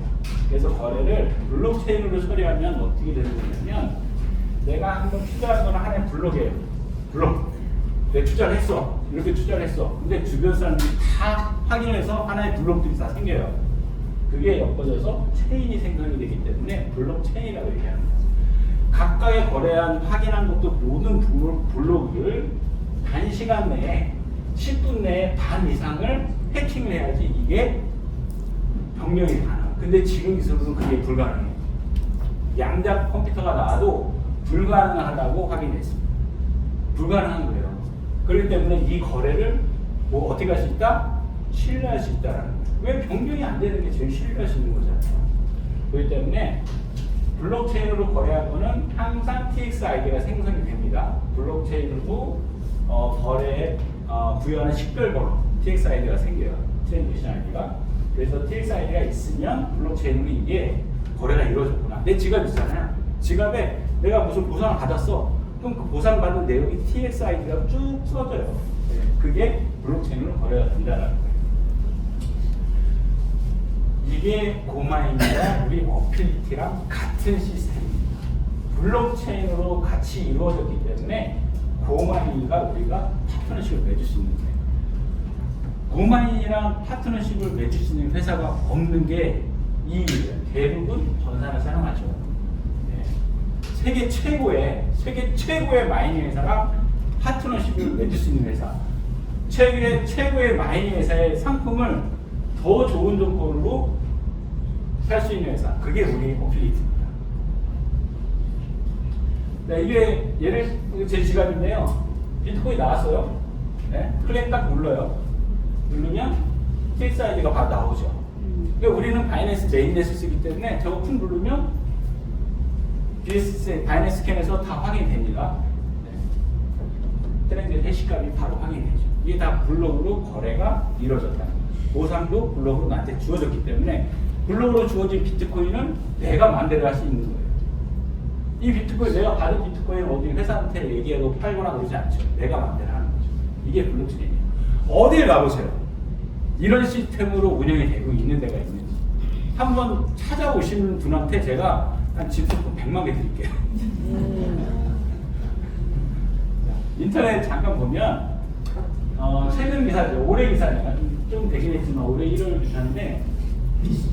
그래서 거래를 블록체인으로 처리하면 어떻게 되는 거냐면 내가 한번 투자한 거는 하나의 블록이에요. 블록. 내 투자를 했어. 이렇게 투자를 했어. 근데 주변 사람들이 다 확인해서 하나의 블록들이 다 생겨요. 그게 엮어져서 체인이 생성이 되기 때문에 블록체인이라고 얘기합니다. 각각의 거래한 확인한 것도 모든 블록을 단시간 내에 10분 내에 반 이상을 해킹을 해야지 이게 변경이 가능해요. 근데 지금 기술로는 그게 불가능해요. 양자 컴퓨터가 나와도 불가능하다고 확인했습니다. 불가능한 거예요. 그렇기 때문에 이 거래를 어떻게 할 수 있다? 신뢰할 수 있다라는 거예요. 왜 변경이 안 되는 게 제일 신뢰할 수 있는 거잖아요. 그렇기 때문에 블록체인으로 거래한 거는 항상 TXID가 생성이 됩니다. 블록체인으로 거래에 부여하는 식별번호 TXID가 생겨요. 트랜지션 아이디가. 그래서 TX 아이디가 있으면 블록체인으로 이게 거래가 이루어졌구나. 내 지갑 있잖아요. 지갑에 내가 무슨 보상을 받았어. 그럼 그 보상받은 내용이 TX 아이디가 쭉 써져요. 그게 블록체인으로 거래가 된다는 거예요. 이게 고마인이랑 우리 어필리티랑 같은 시스템입니다. 블록체인으로 같이 이루어졌기 때문에 고마인과 우리가 파트너십을 맺을 수 있는 거예요. 고마인이랑 파트너십을 맺을 수 있는 회사가 없는 게 이 대부분 전산을 사용하죠. 네. 세계 최고의 마이닝 회사랑 파트너십을 맺을 수 있는 회사. 최고의 마이닝 회사의 상품을 더 좋은 조건으로 살 수 있는 회사. 그게 우리 어필리티입니다. 네, 이게 얘를 제 지갑인데요. 비트코인 나왔어요. 네? 클릭 딱 눌러요. 누르면 TX 아이디가 바로 나오죠. 그러니까 우리는 바이낸스 메인넷을 쓰기 때문에 저거 쿵 누르면 BSC 바이낸스 스캔에서 다 확인이 됩니다. 네. 트렌드 해시값이 바로 확인이 되죠. 이게 다 블록으로 거래가 이루어졌다는 거예요. 보상도 블록으로 나한테 주어졌기 때문에 블록으로 주어진 비트코인은 내가 마음대로 할 수 있는 거예요. 이 비트코인, 내가 받은 비트코인 어디 회사한테 얘기해도 팔거나 그러지 않죠. 내가 마음대로 하는 거죠. 이게 블록체인이에요. 어딜 가보세요. 이런 시스템으로 운영이 되고 있는 데가 있는지 한번 찾아오시는 분한테 제가 한 집수품 100만 개 드릴게요. 인터넷 잠깐 보면 최근 기사죠. 올해 기사네요. 좀 되긴 했지만 올해 1월 기사인데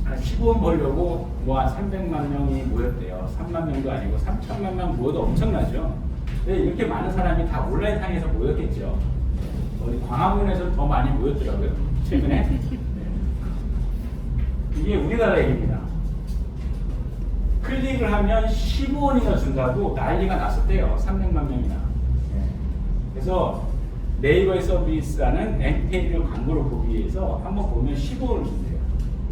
15원 벌려고 뭐 한 300만 명이 모였대요. 3만 명도 아니고 3천만 명 모여도 엄청나죠. 근데 이렇게 많은 사람이 다 온라인 상에서 모였겠죠. 어디 광화문에서 더 많이 모였더라고요. 최근에. 네. 이게 우리나라 얘기입니다. 클릭을 하면 15원이나 준다고 난리가 났었대요. 300만 명이나. 네. 그래서 네이버의 서비스라는 엠페이지를 광고를 보기 위해서 한번 보면 15원을 준대요.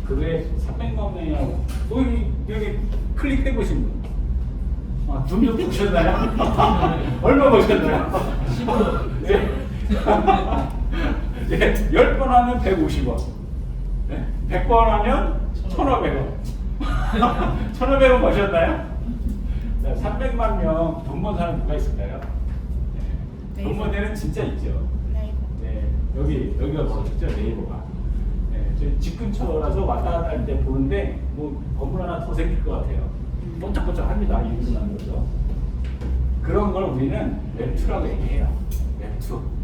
그 외에 300만 명이라고. 여기 클릭해 보신 분. 좀 보셨나요? 얼마 보셨나요? 15원. 네. 네, 10번 하면 150원. 네, 100번 하면 1,500원. 1,500원 버셨나요? 300만 명 돈 번 사람 누가 있을까요? 네, 돈 번 데는 진짜 있죠. 네, 여기가 뭐였죠? 네이버가. 네, 저희 집 근처라서 왔다 갔다 할 때 보는데 뭐 건물 하나 더 생길 것 같아요. 번쩍번쩍합니다. 이름도 만들어서. 그런 걸 우리는 웹2라고 얘기해요. 웹2.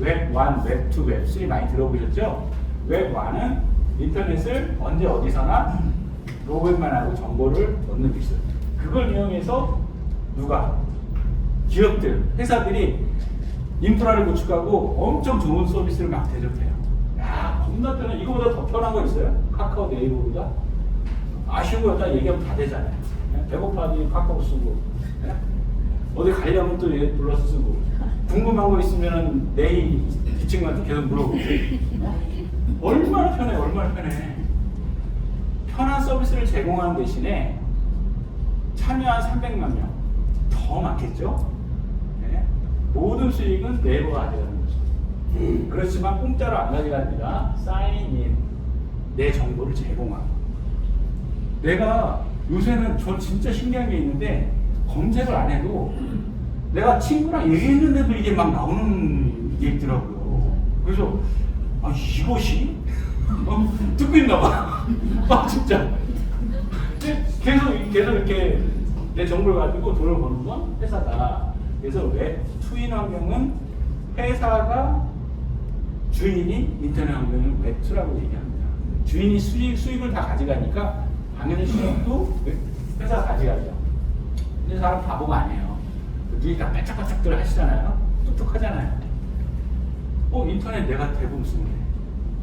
웹1, 웹2, 웹3 많이 들어보셨죠? 웹1은 인터넷을 언제 어디서나 로그인만 하고 정보를 얻는 기술. 그걸 이용해서 누가? 기업들, 회사들이 인프라를 구축하고 엄청 좋은 서비스를 막 대접해요. 야, 겁나 편해. 이거보다 더 편한 거 있어요? 카카오 네이버보다? 아쉬운 거다 얘기하면 다 되잖아요. 배고파지 카카오 쓰고. 어디 가려면 또 얘 불러서 쓰고. 궁금한 거 있으면 내일 이 친구한테 계속 물어보고. 얼마나 편해, 얼마나 편해. 편한 서비스를 제공하는 대신에 참여한 300만 명 더 많겠죠? 네. 모든 수익은 네이버가 가져가는 거죠. 그렇지만 공짜로 안 가져갑니다. 사인인 내 정보를 제공하고. 내가 요새는 저 진짜 신기한 게 있는데 검색을 안 해도 내가 친구랑 얘기했는데도 이게 막 나오는 게 있더라고요. 그래서 이것이 듣고 있나 봐. 진짜. 계속 이렇게 내 정보를 가지고 돈을 버는 건 회사다. 그래서 웹2인 환경은 회사가 주인이 인터넷 환경을 웹2라고 얘기합니다. 주인이 수익을 다 가져가니까 당연히 수익도 회사가 가져가죠. 근데 사람 바보가 아니에요. 눈이 다 반짝반짝들 하시잖아요. 똑똑하잖아요. 인터넷 내가 대부분 쓰는데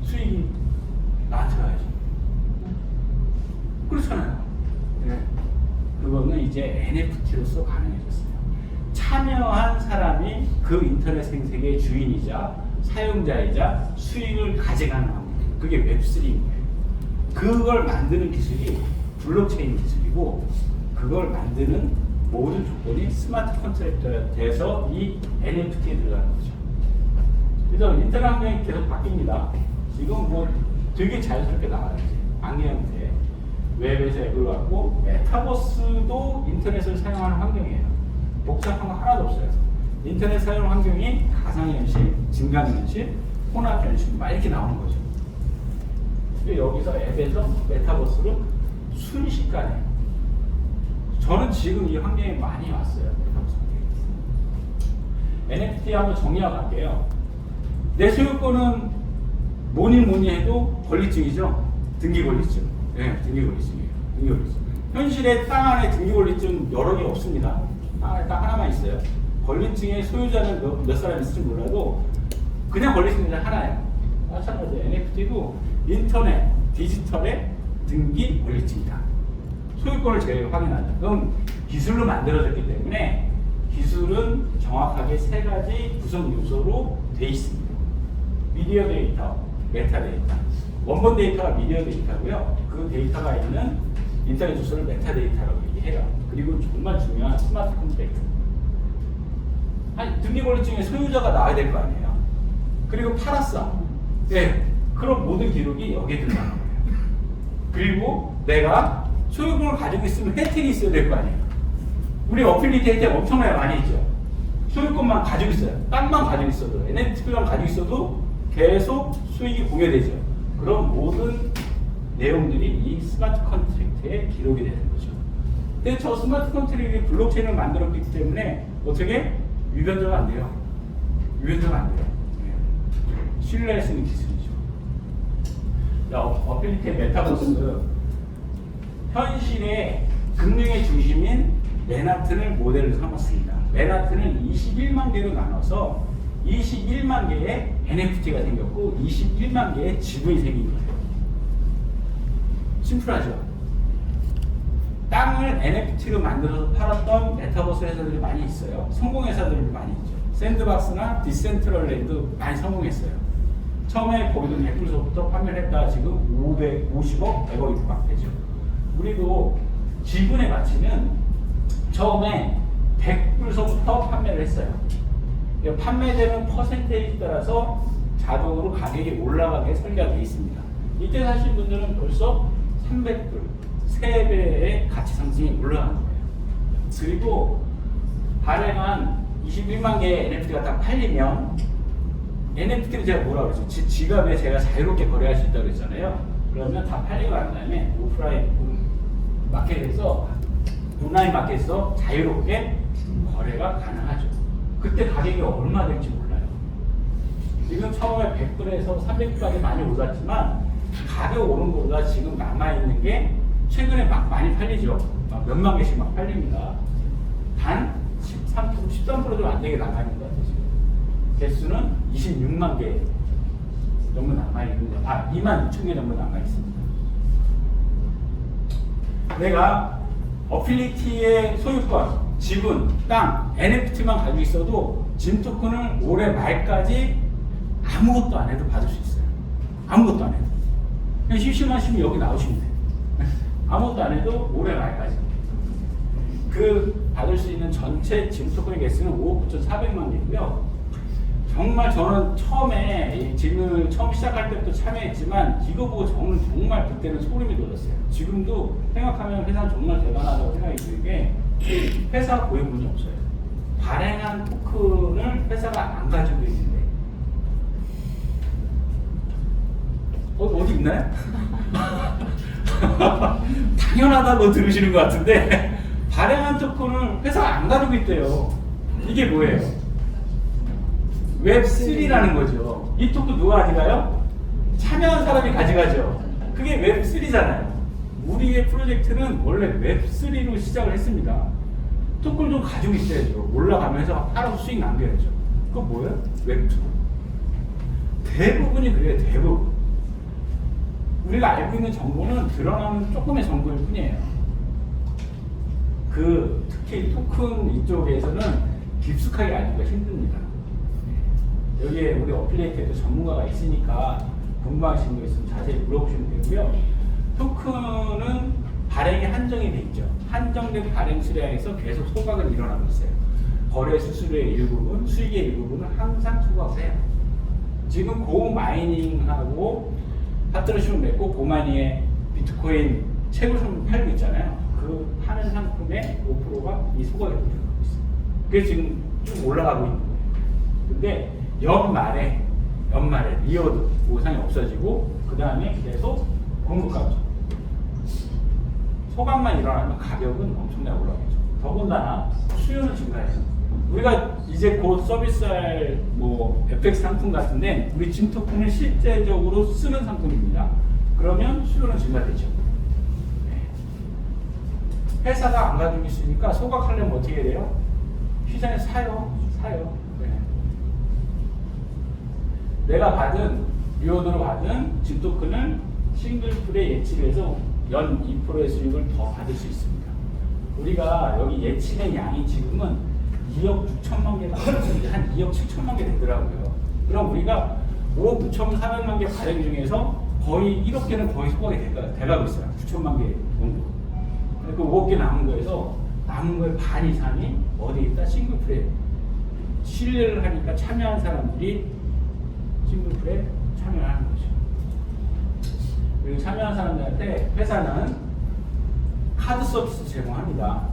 수익이 나한테 가야지. 그렇잖아요. 네. 그거는 이제 NFT로서 가능해졌어요. 참여한 사람이 그 인터넷 생태계의 주인이자 사용자이자 수익을 가져가는 방법. 그게 웹3인 거예요. 그걸 만드는 기술이 블록체인 기술이고, 그걸 만드는 모든 조건이 스마트 컨트랙터가 돼서 이 NFT에 들어가는 거죠. 그래서 인터넷 환경이 계속 바뀝니다. 지금 뭐 되게 자연스럽게 나와요. 악의 형태. 웹에서 앱을 갖고 메타버스도 인터넷을 사용하는 환경이에요. 복잡한 거 하나도 없어요. 인터넷 사용 환경이 가상현실, 증강현실, 혼합현실 막 이렇게 나오는 거죠. 근데 여기서 앱에서 메타버스로 순식간에 저는 지금 이 환경에 많이 왔어요. 메타버스 환경에. NFT 한번 정리하고 갈게요. 내 소유권은 뭐니 해도 권리증이죠. 등기 권리증. 네, 등기 권리증이에요. 등기 권리증. 현실에 땅 안에 등기 권리증 여러 개 없습니다. 땅 안에 딱 하나만 있어요. 권리증의 소유자는 몇 사람 있을지 몰라도 그냥 권리증이 하나예요. 마찬가지예요. NFT도 인터넷, 디지털의 등기 권리증이다. 소유권을 제가 확인하죠. 그럼 기술로 만들어졌기 때문에 기술은 정확하게 세 가지 구성 요소로 돼 있습니다. 미디어 데이터, 메타데이터. 원본 데이터가 미디어 데이터고요. 그 데이터가 있는 인터넷 주소를 메타데이터라고 얘기해요. 그리고 정말 중요한 스마트 컨트랙트. 아니, 등기권리증의 소유자가 나와야 될 거 아니에요. 그리고 팔았어. 네. 그럼 모든 기록이 여기에 들어가는 거예요. 그리고 내가 소유권을 가지고 있으면 혜택이 있어야 될 거 아니에요. 우리 어필리티 혜택 엄청나게 많이 있죠. 소유권만 가지고 있어요. 땅만 가지고 있어도, NFT만 가지고 있어도 계속 수익이 공유되죠. 그럼 모든 내용들이 이 스마트 컨트랙트에 기록이 되는 거죠. 근데 저 스마트 컨트랙트 블록체인을 만들었기 때문에 어떻게? 위변조가 안 돼요. 위변조가 안 돼요. 신뢰할 수 있는 기술이죠. 자, 어필리티 메타버스. 현실의 금융의 중심인 맨하튼을 모델로 삼았습니다. 맨하튼을 21만 개로 나눠서 21만 개의 NFT가 생겼고 21만 개의 지분이 생긴 거예요. 심플하죠? 땅을 NFT로 만들어서 팔았던 메타버스 회사들이 많이 있어요. 성공 회사들이 많이 있죠. 샌드박스나 디센트럴랜드 많이 성공했어요. 처음에 거기도 100불서부터 판매를 했다가 지금 550억, 100억이 막 되죠. 우리도 지분의 가치는 처음에 100불서부터 판매를 했어요. 판매되는 퍼센테이지에 따라서 자동으로 가격이 올라가게 설계가 되어 있습니다. 이때 사신 분들은 벌써 300불, 3배의 가치 상승이 올라간 거예요. 그리고 발행한 21만 개의 NFT가 딱 팔리면 NFT를 제가 뭐라 그랬죠? 지갑에 제가 자유롭게 거래할 수 있다고 그랬잖아요. 그러면 다 팔리고 난 다음에 오프라인 마켓에서 온라인 마켓에서 자유롭게 거래가 가능하죠. 그때 가격이 얼마 될지 몰라요. 지금 처음에 100불에서 300불까지 많이 올랐지만 가격 오른 거보다 지금 남아있는 게 최근에 막 많이 팔리죠. 막 몇만 개씩 막 팔립니다. 단 13%도 안 되게 남아있는 것 같아요. 지금. 개수는 26만 개 정도 남아있는 거. 2만 6천 개 정도 남아있습니다. 내가 어필리티의 소유권, 지분, 땅, NFT만 가지고 있어도 진 토큰을 올해 말까지 아무것도 안 해도 받을 수 있어요. 아무것도 안 해도. 그냥 심심하시면 여기 나오시면 돼요. 아무것도 안 해도 올해 말까지. 그 받을 수 있는 전체 진 토큰의 개수는 5억 9,400만 개고요. 정말 저는 처음에 이 질문을 처음 시작할 때부터 참여했지만 이거 보고 저는 정말 그때는 소름이 돋았어요. 지금도 생각하면 회사는 정말 대단하다고 생각이 드는 게 회사 고용분이 없어요. 발행한 토큰을 회사가 안 가지고 있는데 어디 있나요? 당연하다고 들으시는 것 같은데 발행한 토큰을 회사가 안 가지고 있대요. 이게 뭐예요? 웹3라는 거죠. 이 토큰 누가 가져가요? 참여한 사람이 가져가죠. 그게 웹3잖아요. 우리의 프로젝트는 원래 웹3로 시작을 했습니다. 토큰을 좀 가지고 있어야죠. 올라가면서 팔아서 수익 남겨야죠. 그거 뭐예요? 웹2. 대부분이 그래요. 대부분. 우리가 알고 있는 정보는 드러나는 조금의 정보일 뿐이에요. 특히 토큰 이쪽에서는 깊숙하게 알기가 힘듭니다. 여기에 우리 어플리케이터 전문가가 있으니까 궁금하신 거 있으면 자세히 물어보시면 되고요. 토큰은 발행이 한정이 돼 있죠. 한정된 발행 수량에서 계속 소각은 일어나고 있어요. 거래 수수료의 일부분, 수익의 일부분은 항상 소각을 해요. 지금 고마이닝하고 파트너십을 맺고 고마이닝에 비트코인 채굴 팔고 있잖아요. 그 파는 상품의 5%가 이 소각에 들어가고 있어요. 그게 지금 쭉 올라가고 있는 거예요. 근데 연말에 리오드 보상이 없어지고 그 다음에 계속 공급가죠. 소각만 일어나면 가격은 엄청나게 올라가죠. 더군다나 수요는 증가해요. 우리가 이제 곧 서비스할 뭐 FX 상품 같은데 우리 짐토큰을 실제적으로 쓰는 상품입니다. 그러면 수요는 증가되죠. 네. 회사가 안 가지고 있으니까 소각하려면 어떻게 해야 돼요? 시장에서 사요. 네. 내가 받은 리오드로 받은 짐토큰을 싱글풀에 예치를 해서 연 2%의 수익을 더 받을 수 있습니다. 우리가 여기 예치된 양이 지금은 2억 6천만 개가 한 2억 7천만 개 되더라고요. 그럼 우리가 5억 9천4백만 개 발행 중에서 거의 1억 개는 거의 소각이 돼가고 있어요. 9천만 개 정도. 그 5억 개 남은 거에서 남은 거의 반 이상이 어디에 있다? 싱글풀에 신뢰를 하니까 참여한 사람들이 싱글풀에 참여를 하는 거죠. 그리고 참여한 사람들한테 회사는 카드 서비스 제공합니다.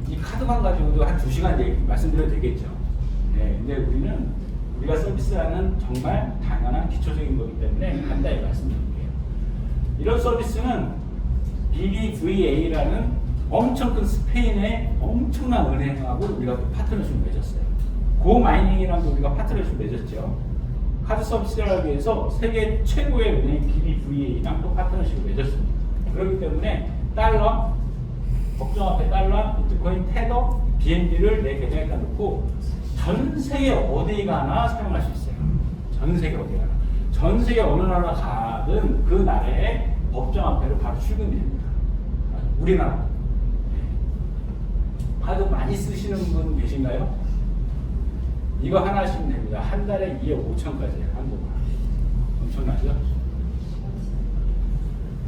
이 카드만 가지고도 한 2시간 말씀드려도 되겠죠. 네, 근데 우리가 서비스하는 정말 당연한 기초적인 거기 때문에 간단히 말씀드릴게요. 이런 서비스는 BBVA라는 엄청 큰 스페인의 엄청난 은행하고 우리가 파트너십을 맺었어요. 고마이닝이랑도 우리가 파트너십을 맺었죠. 카드 서비스를 하기 위해서 세계 최고의 은행 BBVA랑 또 파트너십을 맺었습니다. 그렇기 때문에 달러, 법정화폐 달러, 비트코인, 테더, BNB를 내 계정에다 넣고 전 세계 어디 가나 사용할 수 있어요. 전 세계 어디 가나. 전 세계 어느 나라 가든 그 나라의 법정화폐로 바로 출금이 됩니다. 우리나라. 카드 많이 쓰시는 분 계신가요? 이거 하나 하시면 됩니다. 한 달에 2억 5천까지 한국은. 엄청나죠?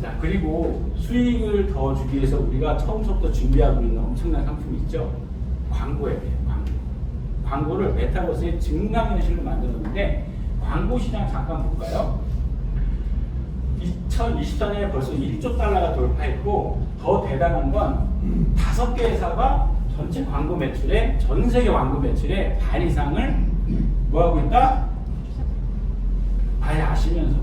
자, 그리고 수익을 더 주기 위해서 우리가 처음부터 준비하고 있는 엄청난 상품이 있죠. 광고에 대해요. 광고를 메타버스의 증강현실로 만들었는데 광고 시장 잠깐 볼까요? 2024년에 벌써 1조 달러가 돌파했고 더 대단한 건 5개 회사가 전체 광고 매출에 전 세계 광고 매출의 반 이상을 뭐하고 있다? 아예 아시면서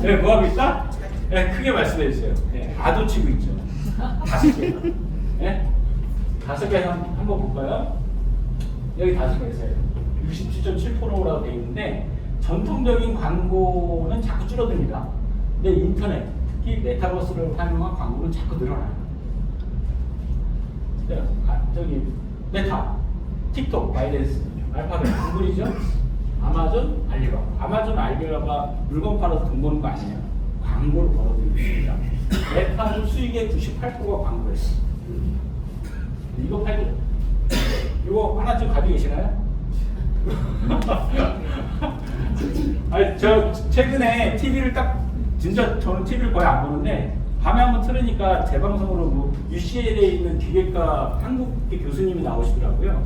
네, 뭐하고 있다? 네, 크게 말씀해 주세요. 네, 아도 치고 있죠. 5개. 네? 5개 한번 볼까요? 여기 5개 회사예요. 67.7%라고 되어 있는데 전통적인 광고는 자꾸 줄어듭니다. 근데 인터넷, 특히 메타버스를 활용한 광고는 자꾸 늘어나요. 저기 메타, 틱톡, 바이낸스, 알파벳, 구글이죠. 아마존, 알리바바. 아마존, 알리바바 물건 팔아서 돈 버는 거 아니에요. 광고를 벌어들이고 있습니다. 메타는 수익의 98%가 광고였어요. 이거 팔죠. 이거 하나쯤 가지고 계시나요? 아니, 저 최근에 TV를 진짜 저는 TV를 거의 안 보는데 밤에 한번 틀으니까 재방송으로 뭐 UCL에 있는 기계과 한국계 교수님이 나오시더라고요.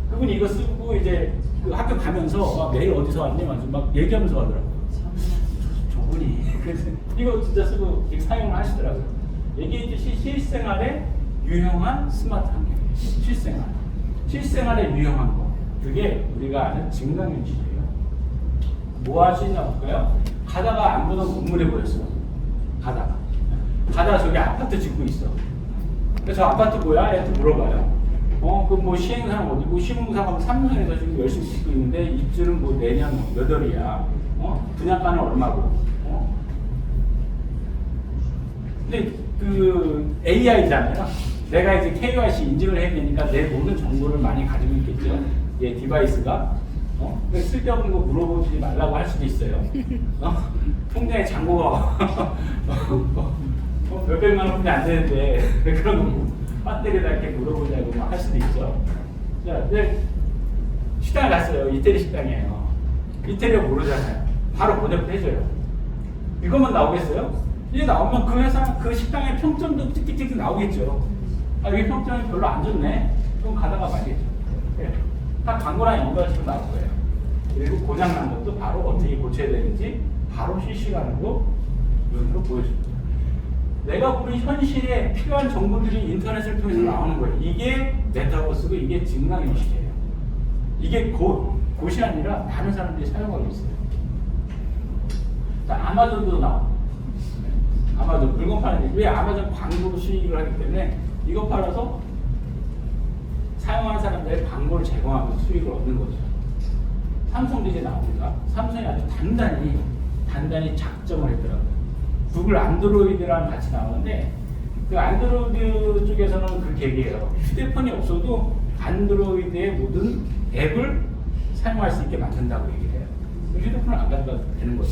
그분이 이거 쓰고 이제 그 학교 가면서 내일 어디서 왔니? 막 얘기하면서 하더라고요. 저분이 그래서 이거 진짜 쓰고 사용을 하시더라고요. 얘기했듯이 실생활에 유용한 스마트 환경. 실생활에 유용한 거. 그게 우리가 아는 증강현실이에요. 뭐 하시냐 볼까요? 가다가 안 보던 건물에 보였어요. 가다가 저기 아파트 짓고 있어. 그래서 저 아파트 뭐야? 얘한테 물어봐요. 그 뭐 시행사는 어디고 시공사가 삼성에서 지금 열심히 짓고 있는데 입주는 뭐 내년 몇 월이야. 분양가는 얼마고. 근데 그 AI잖아요. 내가 이제 KYC 인증을 해야 되니까 내 모든 정보를 많이 가지고 있겠죠. 얘 디바이스가. 쓸데없는 거 물어보지 말라고 할 수도 있어요. 통장에 잔고가 몇백만 원밖에 안 되는데 그런 거 배터리에다 이렇게 물어보자고 막 할 수도 있죠. 자, 식당에 갔어요. 이태리 식당이에요. 이태리어 모르잖아요. 바로 번역도 해줘요. 이것만 나오겠어요? 이게 나오면 그 회사, 그 식당의 평점도 찍찍찍 나오겠죠. 여기 평점이 별로 안 좋네. 그럼 가다가 말겠죠. 다 광고랑 연결식으로 나올 거예요. 그리고 고장난 것도 바로 어떻게 고쳐야 되는지 바로 실시간으로 눈으로 보여줍니다. 내가 보는 현실에 필요한 정보들이 인터넷을 통해서 나오는 거예요. 이게 메타버스고 이게 증강현실이에요. 이게 곳이 아니라 많은 사람들이 사용하고 있어요. 자, 아마존도 나와. 아마존 물건 파는 데 왜 아마존 광고로 수익을 하기 때문에 이거 팔아서 사용하는 사람들의 광고를 제공하면서 수익을 얻는 거죠. 삼성도 이제 나옵니다. 삼성이 아주 단단히 작정을 했더라고요. 구글 안드로이드랑 같이 나오는데 그 안드로이드 쪽에서는 그렇게 얘기해요. 휴대폰이 없어도 안드로이드의 모든 앱을 사용할 수 있게 만든다고 얘기를 해요. 휴대폰을 안 가져가도 되는 거죠.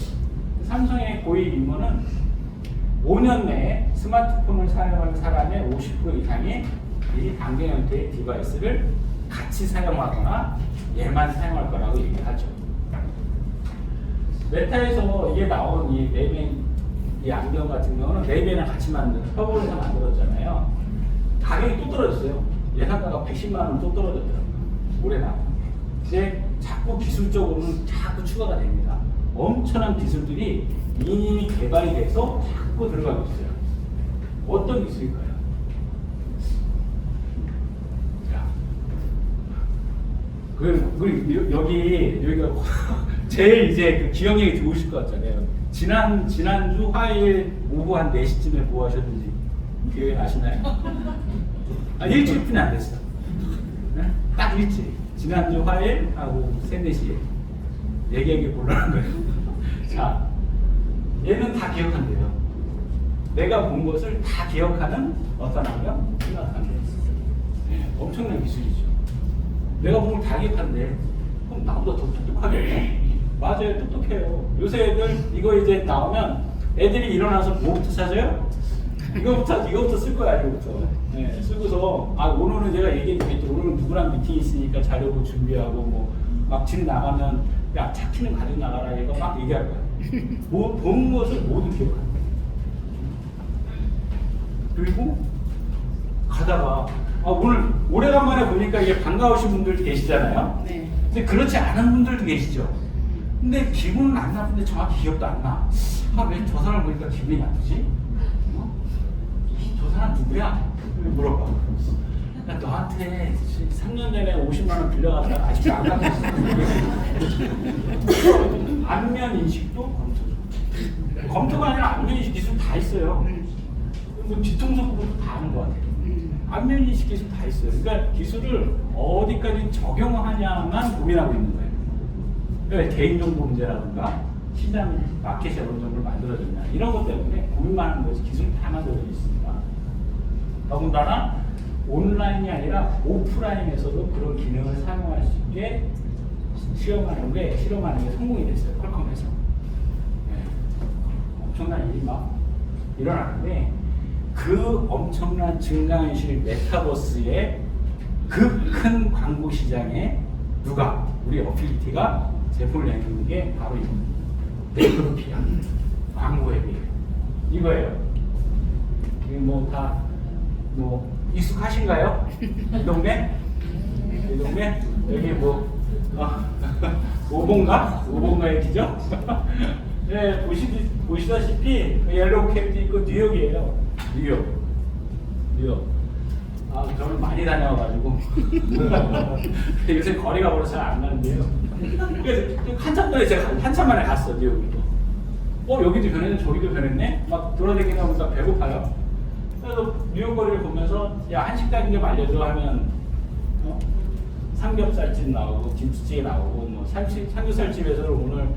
삼성의 고위 임무는 5년 내에 스마트폰을 사용하는 사람의 50% 이상이 이 안경 형태의 디바이스를 같이 사용하거나 얘만 사용할 거라고 얘기를 하죠. 메타에서 이게 나온 이 레이벤 이 안경 같은 경우는 레이벤이랑 같이 협업을 해서 만들었잖아요. 가격이 또 떨어졌어요. 예상가가 110만 원 또 떨어졌더라고요. 올해 나온. 이제 자꾸 기술적으로는 자꾸 추가가 됩니다. 엄청난 기술들이 이미 개발이 돼서 자꾸 들어가고 있어요. 어떤 기술일까요? 자, 여기가 제일 이제 그 기억력이 좋으실 것 같잖아요. 지난주 화요일 오후 한 4시쯤에 뭐 하셨는지 기억이 나시나요? 일주일뿐이 안 됐어. 네? 딱 일주일. 지난주 화요일 하고 3, 4시에 얘기하기 곤란한 거예요. 자, 얘는 다 기억한대요. 내가 본 것을 다 기억하는 어떤 안경? 스마트안경. 네, 엄청난 기술이죠. 내가 본 걸 다 기억한대. 그럼 나보다 더 똑똑하겠네? 맞아요, 똑똑해요. 요새 애들 이거 이제 나오면 애들이 일어나서 뭐부터 찾아요? 이거부터 쓸 거야, 이거부터. 네, 쓰고서 오늘은 제가 얘기했겠죠. 오늘은 누구랑 미팅 있으니까 자료도 준비하고 뭐 막 집 나가면 야 차키는 가지고 나가라 이거 막 얘기할 거야. 본 것을 모두 기억한다. 그리고 가다가 오늘 오래간만에 보니까 이게 반가우신 분들도 계시잖아요. 네. 근데 그렇지 않은 분들도 계시죠. 근데 기분은 안 나쁜데 정확히 기억도 안 나. 왜 저 사람 보니까 기분이 나쁘지? 저 사람 누구야? 물어봐. 나 너한테 3년 전에 50만 원 빌려갔다가 아직도 안 갚고 있어. 안면 인식도 검토죠. 검토가 아니라 안면 인식 기술 다 있어요. 뭐 뒤통수 부분도 다 하는 것 같아요. 안면 인식 기술 다 있어요. 그러니까 기술을 어디까지 적용하냐만 고민하고 있는 거예요. 그러니까 개인정보 문제라든가 시장 마켓이 어느 정도 만들어졌냐 이런 것 때문에 고민만 하는 거지 기술이 다 만들어져 있습니다. 더군다나 온라인이 아니라 오프라인에서도 그런 기능을 사용할 수 있게 실험하는 게 성공이 됐어요. 퀄컴에서. 네. 엄청난 일이 막 일어나는데 그 엄청난 증강현실 메타버스의 그 큰 광고 시장에 누가 우리 어필리티가 제품을 내는 게 바로 이겁니다. 메트로피아 광고 앱이에요. 이거예요. 이게 뭐 익숙하신가요? 이 동네? 이 동네? 여기 오봉가 앱이죠? 네, 보시다시피 옐로우 캡도 있고 뉴욕이에요. 뉴욕. 저는 많이 다녀와가지고 요새 거리가 멀어서 잘 안 가는데요. 그래서 한참 전에 제가 한참 만에 갔어 뉴욕으로. 여기도 변했네, 저기도 변했네. 막 돌아다니다 보니까 배고파요. 그래서 뉴욕 거리를 보면서 야 한식당 좀 알려줘 하면 삼겹살집 나오고 김치찌개 나오고 뭐 삼겹살집에서는 오늘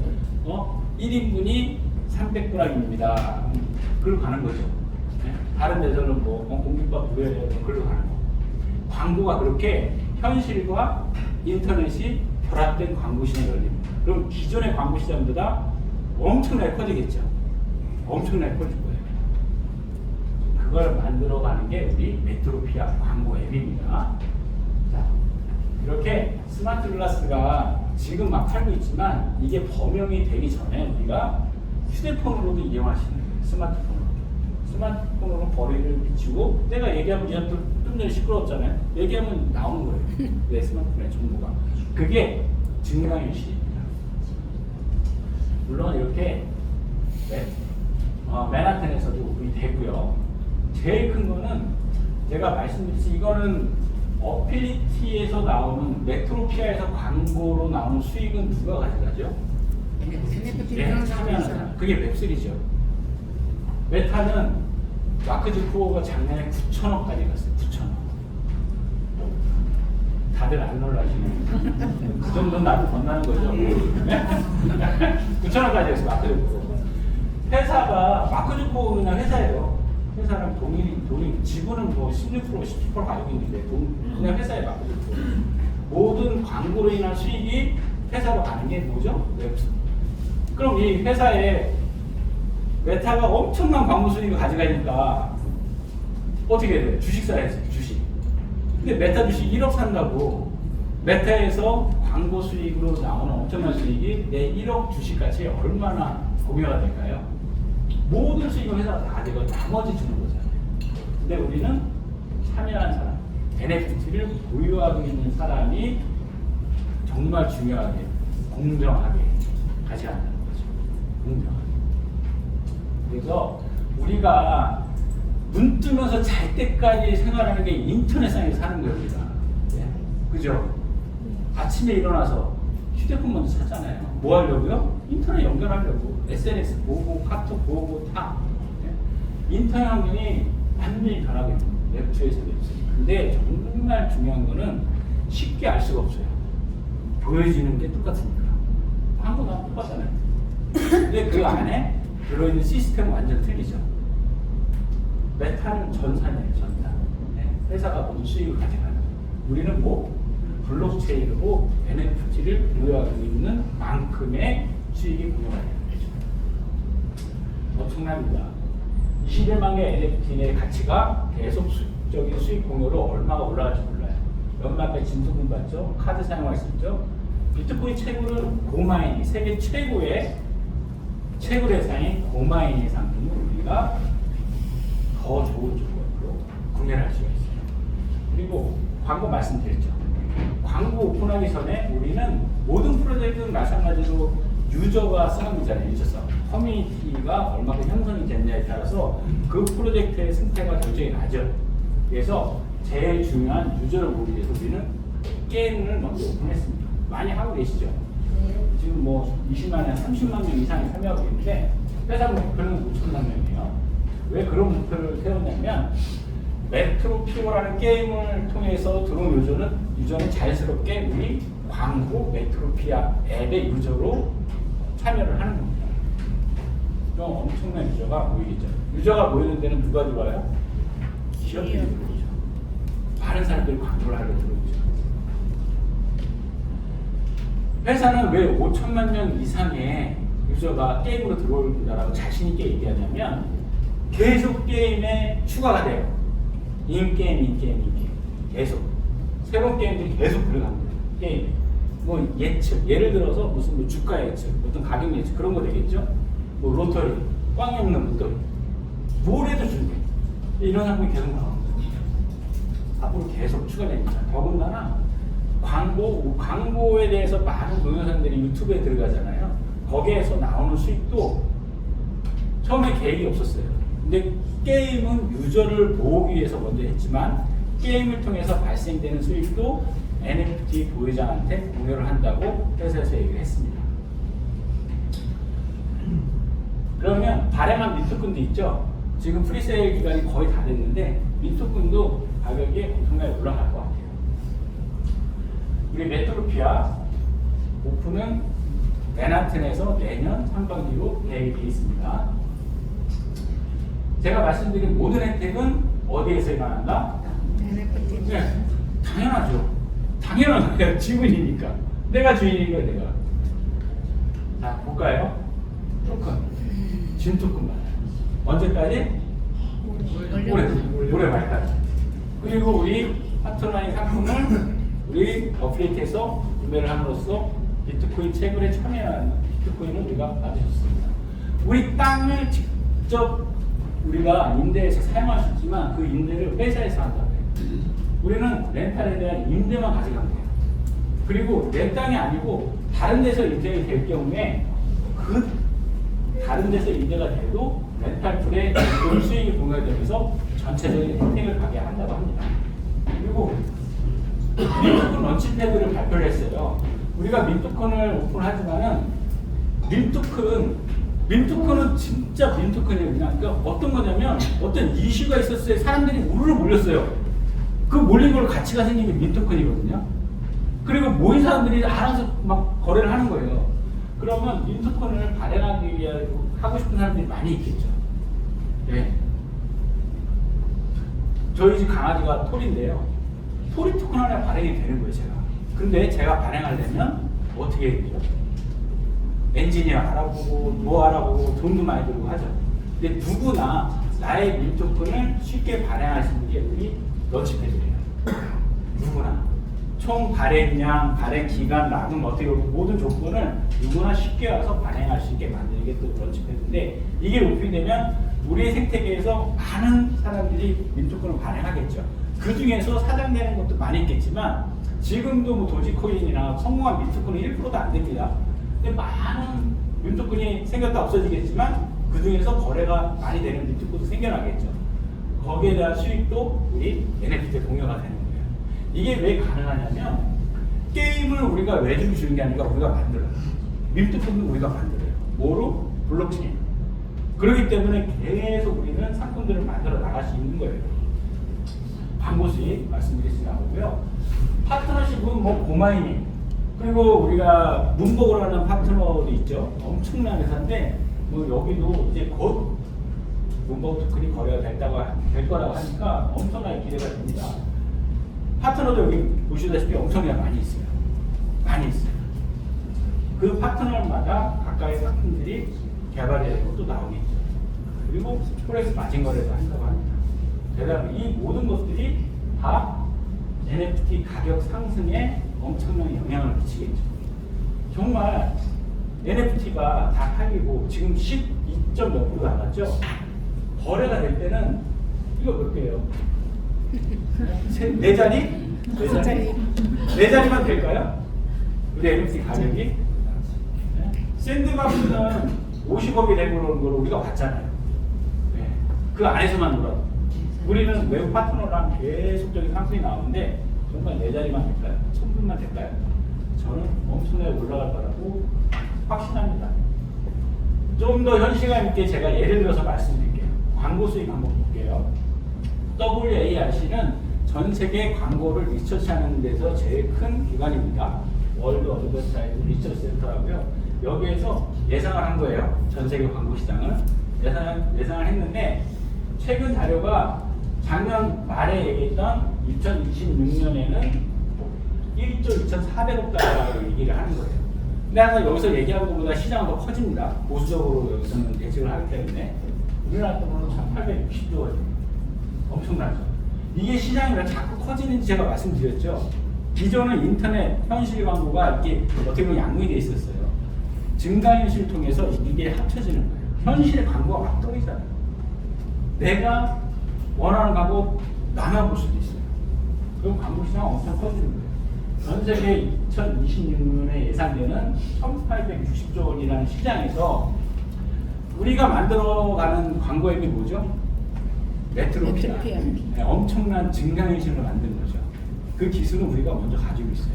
1인분이 300g입니다. 그리고 가는 거죠. 네? 다른 데서는 공깃밥 구해야 그걸로 가는 거. 광고가 그렇게 현실과 인터넷이 결합된 광고 시장이 열립니다. 그럼 기존의 광고 시장보다 엄청나게 커지겠죠. 엄청나게 커질 거예요. 그걸 만들어가는 게 우리 메트로피아 광고 앱입니다. 자, 이렇게 스마트 글라스가 지금 막 팔고 있지만 이게 범용이 되기 전에 우리가 휴대폰으로도 이용할 수 있는 거예요. 스마트폰으로 거리를 비추고 내가 얘기하면 얘가 좀 전에 시끄러웠잖아요. 얘기하면 나오는 거예요. 내 스마트폰의 정보가. 그게 증강현실입니다. 물론 이렇게 맨하탄에서도 우리 되고요. 제일 큰 거는 제가 말씀드렸듯이 이거는 어필리티에서 나오는 메트로피아에서 광고로 나오는 수익은 누가 가져가죠? 참여하는 사람. 그게 웹3죠. 메타는 마크 주커버가 작년에 9천억까지 갔어요. 9천억. 다들 안 놀라시네. 그 정도는 나도 건나는 거죠. 9천억까지 했어요. 마크 주커버. 회사가 마크 주커버 그냥 회사예요. 회사랑 돈이 지분은 뭐 16% 17% 가지고 있는데 그냥 회사에 마크 주커버. 모든 광고로 인한 수익이 회사로 가는 게 뭐죠? 웹. 그럼 이 회사에 메타가 엄청난 광고 수익을 가져가니까 어떻게 해야 돼? 주식 사야지, 주식. 근데 메타 주식 1억 산다고 메타에서 광고 수익으로 나오는 엄청난 수익이 내 1억 주식 가치에 얼마나 공유가 될까요? 모든 수익은 회사가 다 가지고 나머지 주는 거잖아요. 근데 우리는 참여한 사람, NFT를 보유하고 있는 사람이 정말 중요하게, 공정하게 가져간다는 거죠. 공정하게. 그래서 우리가 눈 뜨면서 잘 때까지 생활하는 게 인터넷상에서 사는 거예요, 우리가. 네? 그죠? 아침에 일어나서 휴대폰 먼저 찾잖아요. 뭐 하려고요? 인터넷 연결하려고. SNS 보고, 카톡 보고, 다. 네? 인터넷 환경이 완전히 변하고 있는 거예요. 웹2에서 웹3. 근데 정말 중요한 거는 쉽게 알 수가 없어요. 보여지는 게 똑같으니까. 광고가 똑같잖아요. 근데 그 안에 들어있는 시스템은 완전 틀리죠. 메타는 전산이에요, 전산. 네. 회사가 모든 수익을 가져가는. 우리는 뭐 블록체인으로 NFT를 보유하고 있는 만큼의 수익이 공유가 되는 거죠. 엄청납니다. 21만 개 NFT의 가치가 계속 적인 수익 공유로 얼마가 올라갈지 몰라요. 연말에 진수분 받죠? 카드 사용할 수 있죠? 비트코인 채굴은 고마이닝, 세계 최고의 채굴 회사인 고마이닝 상품을 우리가 더 좋은 조건으로 구매를 할 수가 있어요. 그리고 광고 말씀드렸죠. 광고 오픈하기 전에 우리는 모든 프로젝트는 마찬가지로 유저가 싸움이잖아요. 유저 싸움. 커뮤니티가 얼마큼 형성이 됐냐에 따라서 그 프로젝트의 승패가 결정이 나죠. 그래서 제일 중요한 유저를 보기 위해서 우리는 게임을 먼저 오픈했습니다. 많이 하고 계시죠? 지금 뭐 20만 명, 30만 명 이상이 참여하고 있는데 회사 목표는 5천만 명이에요. 왜 그런 목표를 세웠냐면 메트로피오라는 게임을 통해서 들어온 유저는 자연스럽게 우리 광고 메트로피아 앱의 유저로 참여를 하는 겁니다. 그럼 엄청난 유저가 모이겠죠. 유저가 모이는 데는 누가 들어와요? 기업들이 들어오죠. 많은 사람들이 광고를 하러 들어오죠. 회사는 왜 5천만 명 이상의 유저가 게임으로 들어올다라고 자신있게 얘기하냐면 계속 게임에 추가가 돼요. 인게임. 계속. 새로운 게임들이 계속 들어갑니다. 게임. 뭐 예측. 예를 들어서 무슨 뭐 주가 예측, 어떤 가격 예측 그런 거 되겠죠? 뭐 로터리, 꽝이 없는 로터리. 뭘 해도 준대. 이런 상품이 계속 나옵니다. 앞으로 계속 추가됩니다. 더군다나 광고에 대해서 많은 동영상들이 유튜브에 들어가잖아요. 거기에서 나오는 수익도 처음에 계획이 없었어요. 근데 게임은 유저를 모으기 위해서 먼저 했지만 게임을 통해서 발생되는 수익도 NFT 보유자한테 공유를 한다고 회사에서 얘기를 했습니다. 그러면 발행한 민토큰도 있죠. 지금 프리세일 기간이 거의 다 됐는데 민토큰도 가격이 엄청나게 올라갈 것 같아요. 우리 메트로피아 오픈은 맨하튼에서 내년 상반기로 계획이 되어 있습니다. 제가 말씀드린 모든 혜택은 어디에서 일어난다? NFT. 네, 당연하죠. 당연한 거예요. 지분이니까. 내가 주인이니까 내가. 자, 볼까요? 토큰. 진 토큰 말이에요. 언제까지? 올해 말까지. 그리고 우리 파트너인 상품을 우리 어플리케이션에서 구매를 함으로써 비트코인 채굴에 참여한 비트코인을 우리가 받으셨습니다. 우리 땅을 직접 우리가 임대해서 사용할 수 있지만 그 임대를 회사에서 한다고 해요. 우리는 렌탈에 대한 임대만 가져가면 돼요. 그리고 내 땅이 아니고 다른 데서 임대가 될 경우에 그 다른 데서 임대가 돼도 렌탈풀에 그 수익이 공유되면서 전체적인 혜택을 가게 한다고 합니다. 그리고 민토큰 런치패드를 발표를 했어요. 우리가 민토큰을 오픈하지만은 민토큰은 진짜 민토큰이에요. 그냥 그러니까 어떤 거냐면 어떤 이슈가 있었어요. 사람들이 우르르 몰렸어요. 그 몰린 걸로 가치가 생긴 게 민토큰이거든요. 그리고 모인 사람들이 알아서 막 거래를 하는 거예요. 그러면 민토큰을 발행하기 위해 하고 싶은 사람들이 많이 있겠죠. 네. 저희 집 강아지가 톨인데요. 톨이 토큰 하나 발행이 되는 거예요, 제가. 근데 제가 발행하려면 어떻게 해야 되죠? 엔지니어 알아보고, 뭐 알아보고, 돈도 많이 들고 하죠. 근데 누구나 나의 민토큰을 쉽게 발행할 수 있는 게 우리 런치패드예요. 누구나. 총 발행량, 발행 기간, 납품 어떻게 보고 모든 조건을 누구나 쉽게 와서 발행할 수 있게 만드는 게 또 런치패드인데 이게 오픈되면 우리의 생태계에서 많은 사람들이 민토큰을 발행하겠죠. 그 중에서 사장되는 것도 많이 있겠지만 지금도 뭐 도지코인이나 성공한 민토큰은 1%도 안 됩니다. 근데 많은 민토큰이 생겼다 없어지겠지만 그 중에서 거래가 많이 되는 민토큰도 생겨나겠죠. 거기에 대한 수익도 우리 NFT에 공유가 되는 거예요. 이게 왜 가능하냐면 게임을 우리가 외주로 주는 게 아니라 우리가 만들어요. 민토큰도 우리가 만들어요. 뭐로? 블록체인. 그렇기 때문에 계속 우리는 상품들을 만들어 나갈 수 있는 거예요. 광고 수익 말씀드릴 수 나오고요. 파트너십은 뭐 고마이닝 그리고 우리가 문복을 하는 파트너도 있죠. 엄청난 회사인데 뭐 여기도 이제 곧 문복 토큰이 거래가 될 거라고 하니까 엄청나게 기대가 됩니다. 파트너도 여기 보시다시피 엄청나게 많이 있어요. 많이 있어요. 그 파트너마다 각각의 상품들이 개발이 되고 또 나오겠죠. 그리고 포렉스 마진 거래도 한다고 합니다. 게다가 이 모든 것들이 다 NFT 가격 상승에 엄청난 영향을 미치겠죠. 정말 NFT가 다 팔리고 지금 12.몇% 나갔죠. 거래가 될 때는 이거 몇 개예요? 네 자리? 네 자리만 될까요? 우리 NFT 가격이? 네. 샌드박스는 50억이 되고 그러는 걸 우리가 봤잖아요. 네. 그 안에서만 놀아도. 우리는 외부 파트너랑 계속적인 상승이 나오는데 정말 네 자리만 될까요? 1000분만 될까요? 저는 엄청나게 올라갈 거라고 확신합니다. 좀 더 현실감 있게 제가 예를 들어서 말씀드릴게요. 광고 수익 한번 볼게요. WARC는 전 세계 광고를 리서치하는 데서 제일 큰 기관입니다. 월드 어드버타이즈 리서치 센터라고요. 여기에서 예상을 한 거예요. 전 세계 광고 시장을 예상을 했는데 최근 자료가 작년 말에 얘기했던 2026년에는 1조 2,400억 달러라고 얘기를 하는 거예요. 근데 항상 여기서 얘기하는 것보다 시장은 더 커집니다. 보수적으로 여기서는 예측을 하기 때문에 우리나라 돈으로 1,860조 원입니다. 엄청나죠. 이게 시장이 왜 자꾸 커지는지 제가 말씀드렸죠. 기존은 인터넷 현실 광고가 이렇게 어떻게 보면 양분이 돼 있었어요. 증강현실을 통해서 이게 합쳐지는 거예요. 현실의 광고가 막 떠있잖아요. 내가 원하는 광고 나만 볼 수도 있어요. 그럼 광고 시장 엄청 커지는 거예요. 전 세계 2026년에 예상되는 1,860조 원이라는 시장에서 우리가 만들어가는 광고 앱이 뭐죠? 메트로피아. 네, 엄청난 증강현실을 만든 거죠. 그 기술은 우리가 먼저 가지고 있어요.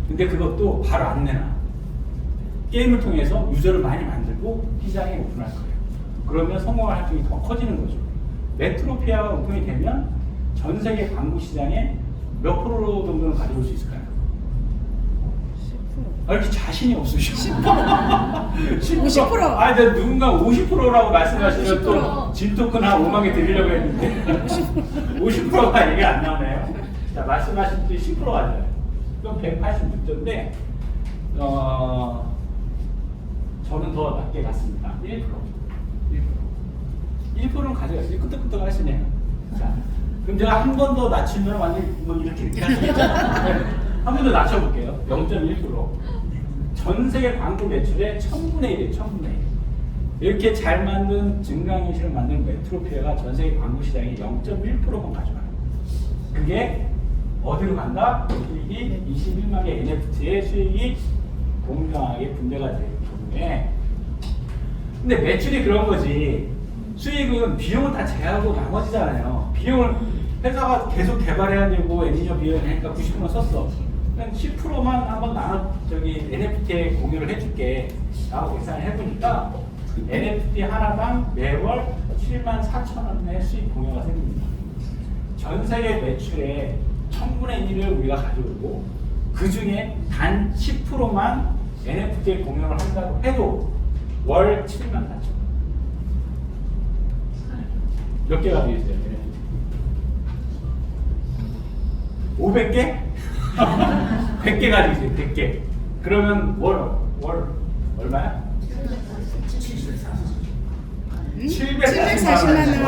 근데 그것도 바로 안 내놔. 게임을 통해서 유저를 많이 만들고 시장에 오픈할 거예요. 그러면 성공할 확률이 더 커지는 거죠. 메트로피아가 오픈이 되면 전 세계 광고 시장에 몇 프로 정도는 가져올 수 있을까요? 10%. 아, 이렇게 자신이 없으시고 10%. 50%. 아, 누군가 50%라고 말씀하시면 50%. 또 진토큰 한 5만 개 드리려고 했는데 50%가 얘기 안 나오네요. 자, 말씀하신 또 10%가 아니에요. 그럼 186조인데 저는 더 낮게 갔습니다. 1%는 가져갔어요. 끄떡끄떡 하시네요. 자, 그럼 제가 한 번 더 낮추면 완전 뭐 이렇게 할 수 있잖아요. 한 번 더 낮춰볼게요. 0.1%. 전 세계 광고 매출의 1000분의 1이에요. 1000분의 1. 이렇게 잘 만든 증강현실을 만든 메트로피아가 전 세계 광고 시장의 0.1%만 가져가요. 그게 어디로 간다? 수익이 21만 개 NFT의 수익이 공정하게 분배가 되기 때문에. 근데 매출이 그런 거지. 수익은 비용은 다 제하고 나머지잖아요. 비용을 회사가 계속 개발해야 되고 엔지니어 비용을 하니까 90%만 썼어. 그냥 10%만 한번 나눠 저기 NFT에 공유를 해줄게. 라고 계산을 해보니까 NFT 하나당 매월 74,000원의 수익 공유가 생깁니다. 전 세계 매출의 1000분의 1을 우리가 가져오고 그 중에 단 10%만 NFT에 공유를 한다고 해도 월 74,000원. 몇 개 가지고 있어요? 500개? 100개 가지고 있어요. 100개. 그러면 월 얼마야? 740만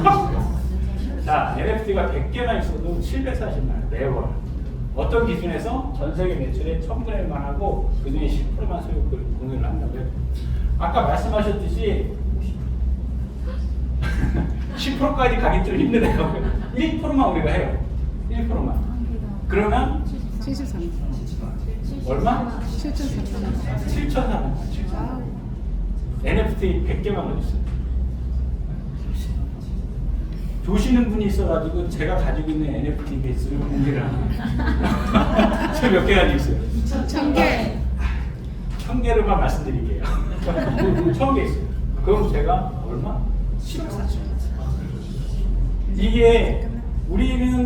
원. 자, NFT가 100개만 있어도 740만 원 매월. 어떤 기준에서 전 세계 매출의 1000분의 1만 하고 그 중에 10%만 수익을 공유를 한다고요. 아까 말씀하셨듯이 10%까지 가기 좀 힘드네요. 1%만 우리가 해요. 1%만. 그러면 73. 얼마? 7,300원. 7,400원. NFT 100개만 어딨어요. 조시는 분이 있어가지고 제가 가지고 있는 NFT 베이스를 공개를 합니다. 제가 몇 개 가지고 있어요? 1,000개. 1000개를만 말씀드릴게요. 1000개 있어요. 그럼 제가 얼마? 14,000원. 이게 우리는